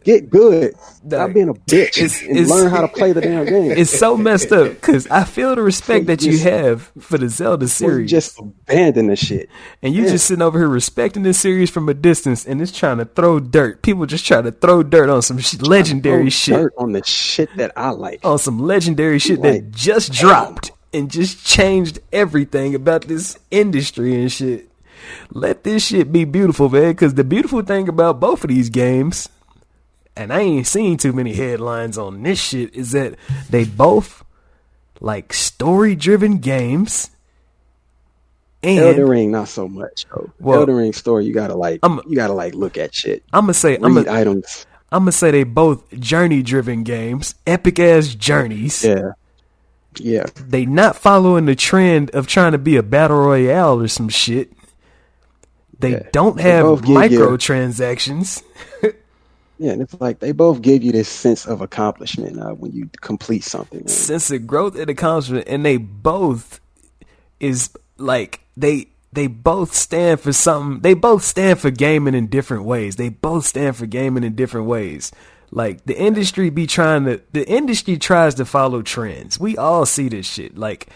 get good. Stop being a bitch and learn how to play the damn game. It's so messed up because I feel the respect that you have for the Zelda series. Just abandon the shit. And you just sitting over here respecting this series from a distance and it's trying to throw dirt. People just try to throw dirt on some legendary shit. Dirt on the shit that I like. On some legendary shit that just dropped and just changed everything about this industry and shit. Let this shit be beautiful, man, because the beautiful thing about both of these games, and I ain't seen too many headlines on this shit, is that they both like story-driven games. And Elden Ring, not so much. Well, Elden Ring story, you gotta look at shit. I'm gonna say items. I'm gonna say they both journey-driven games, epic ass journeys. Yeah. They not following the trend of trying to be a battle royale or some shit. They don't have microtransactions. Yeah, and it's like they both give you this sense of accomplishment when you complete something. Man. Sense of growth and accomplishment, and they both is like they both stand for something. They both stand for gaming in different ways. Like the industry tries to follow trends. We all see this shit. Like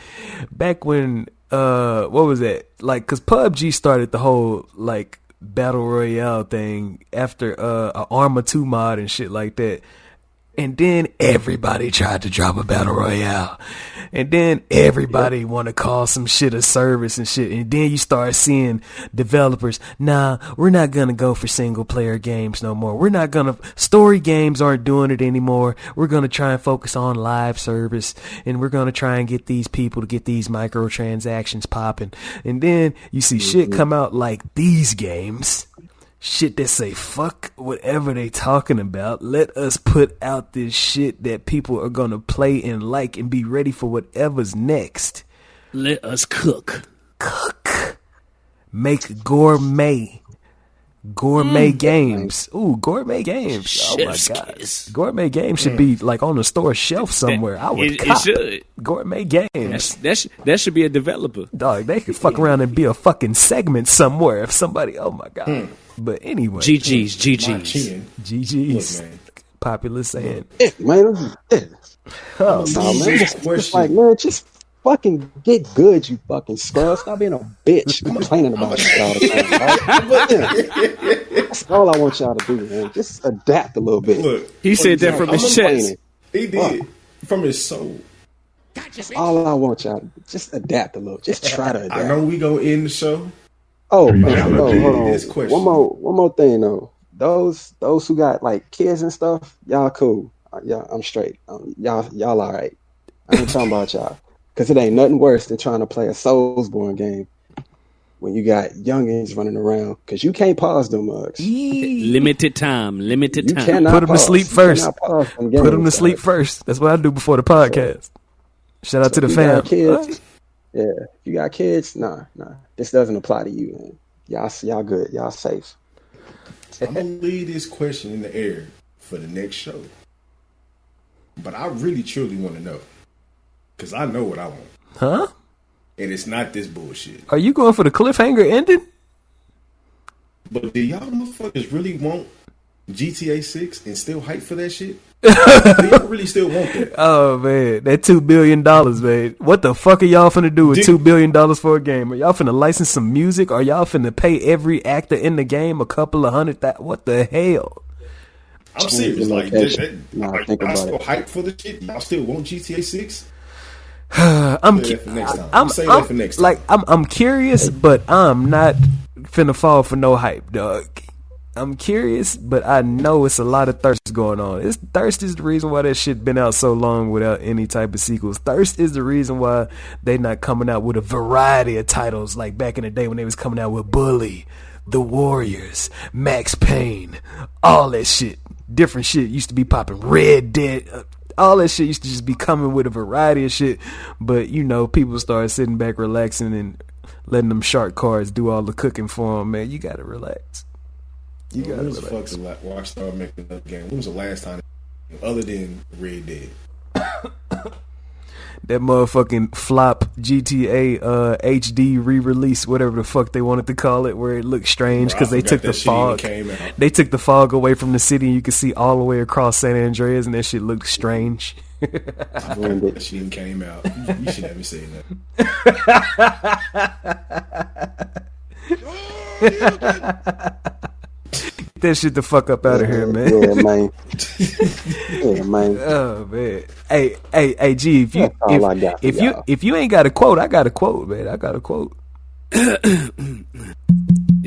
back when what was that? Like, cause PUBG started the whole like battle royale thing after a Arma 2 mod and shit like that. And then everybody tried to drop a battle royale. And then everybody want to call some shit a service and shit. And then you start seeing developers, nah, we're not going to go for single player games no more. Story games aren't doing it anymore. We're going to try and focus on live service. And we're going to try and get these people to get these microtransactions popping. And then you see shit come out like these games. Shit that say fuck whatever they talking about. Let us put out this shit that people are gonna play and like and be ready for whatever's next. Let us cook. Make gourmet games. Ooh, gourmet games. Chef's oh my god, kiss. Gourmet games should be like on the store shelf somewhere. I would cop should. Gourmet games. That should be a developer. Dog, they could fuck around and be a fucking segment somewhere if somebody. Oh my god. But anyway, GG's. Look, popular saying. Man, just fucking get good, you fucking scrub. Stop being a bitch complaining about shit all the time. Right? That's all I want y'all to do, man. Just adapt a little bit. Look, he said that from his chest. He did. From his soul. All I want y'all to do, just adapt a little. Just try to adapt. I know we gonna end the show. Hold on. This question. One more thing though. Those who got like kids and stuff, y'all cool. I'm straight. Y'all all right. I ain't talking about y'all, because it ain't nothing worse than trying to play a Soulsborne game when you got youngins running around, because you can't pause them mugs. Limited time. You Put them to sleep first. Put them to sleep first. That's what I do before the podcast. Shout out to the fam. Kids, yeah, if you got kids, nah. This doesn't apply to you, man. Y'all good. Y'all safe. I'm gonna leave this question in the air for the next show. But I really truly want to know, because I know what I want. Huh? And it's not this bullshit. Are you going for the cliffhanger ending? But do y'all motherfuckers really want GTA 6 and still hype for that shit? Do y'all really still want that? Oh man, that $2 billion, man. What the fuck are y'all finna do with $2 billion for a game? Are y'all finna license some music? Are y'all finna pay every actor in the game a couple of $100,000? What the hell? I'm serious. Like, think I about still it. hype for the shit. Y'all still want GTA 6? I'm saying that for next time. Like I'm curious, but I'm not finna fall for no hype, dog. I'm curious, but I know it's a lot of thirst going on. Thirst is the reason why that shit been out so long without any type of sequels. Thirst is the reason why they not coming out with a variety of titles like back in the day when they was coming out with Bully, The Warriors, Max Payne, all that shit. Different shit used to be popping. Red Dead, all that shit used to just be coming with a variety of shit. But, you know, people started sitting back relaxing and letting them shark cards do all the cooking for them, man. You gotta relax. You gotta when was relax. the fuck Rockstar making another game? When was the last time, other than Red Dead? That motherfucking flop GTA HD re-release, whatever the fuck they wanted to call it, where it looked strange because they took the fog. They took the fog away from the city, and you could see all the way across San Andreas, and that shit looked strange. That shit even came out. You should have me say that. Get that shit the fuck up out of here, man. Yeah, man. Yeah, man. Oh man. Hey, G. If you ain't got a quote, I got a quote, man. I got a quote. Is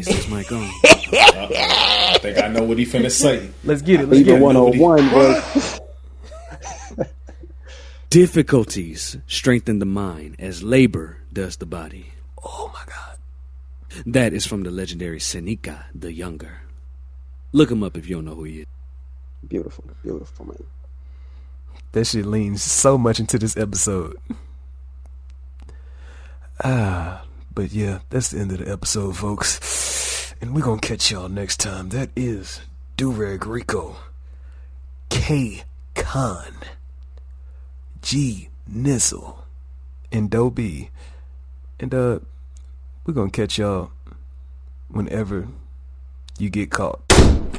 this mic on? I think I know what he finna say. Let's get it. Even 101, bro. Difficulties strengthen the mind as labor does the body. Oh my god. That is from the legendary Seneca the Younger. Look him up if you don't know who he is. Beautiful, beautiful, man. That shit leans so much into this episode. But yeah, that's the end of the episode, folks. And we're gonna catch y'all next time. That is Durag Rico, K Khan, G Nizzle, and Dobie. And we're gonna catch y'all whenever you get caught.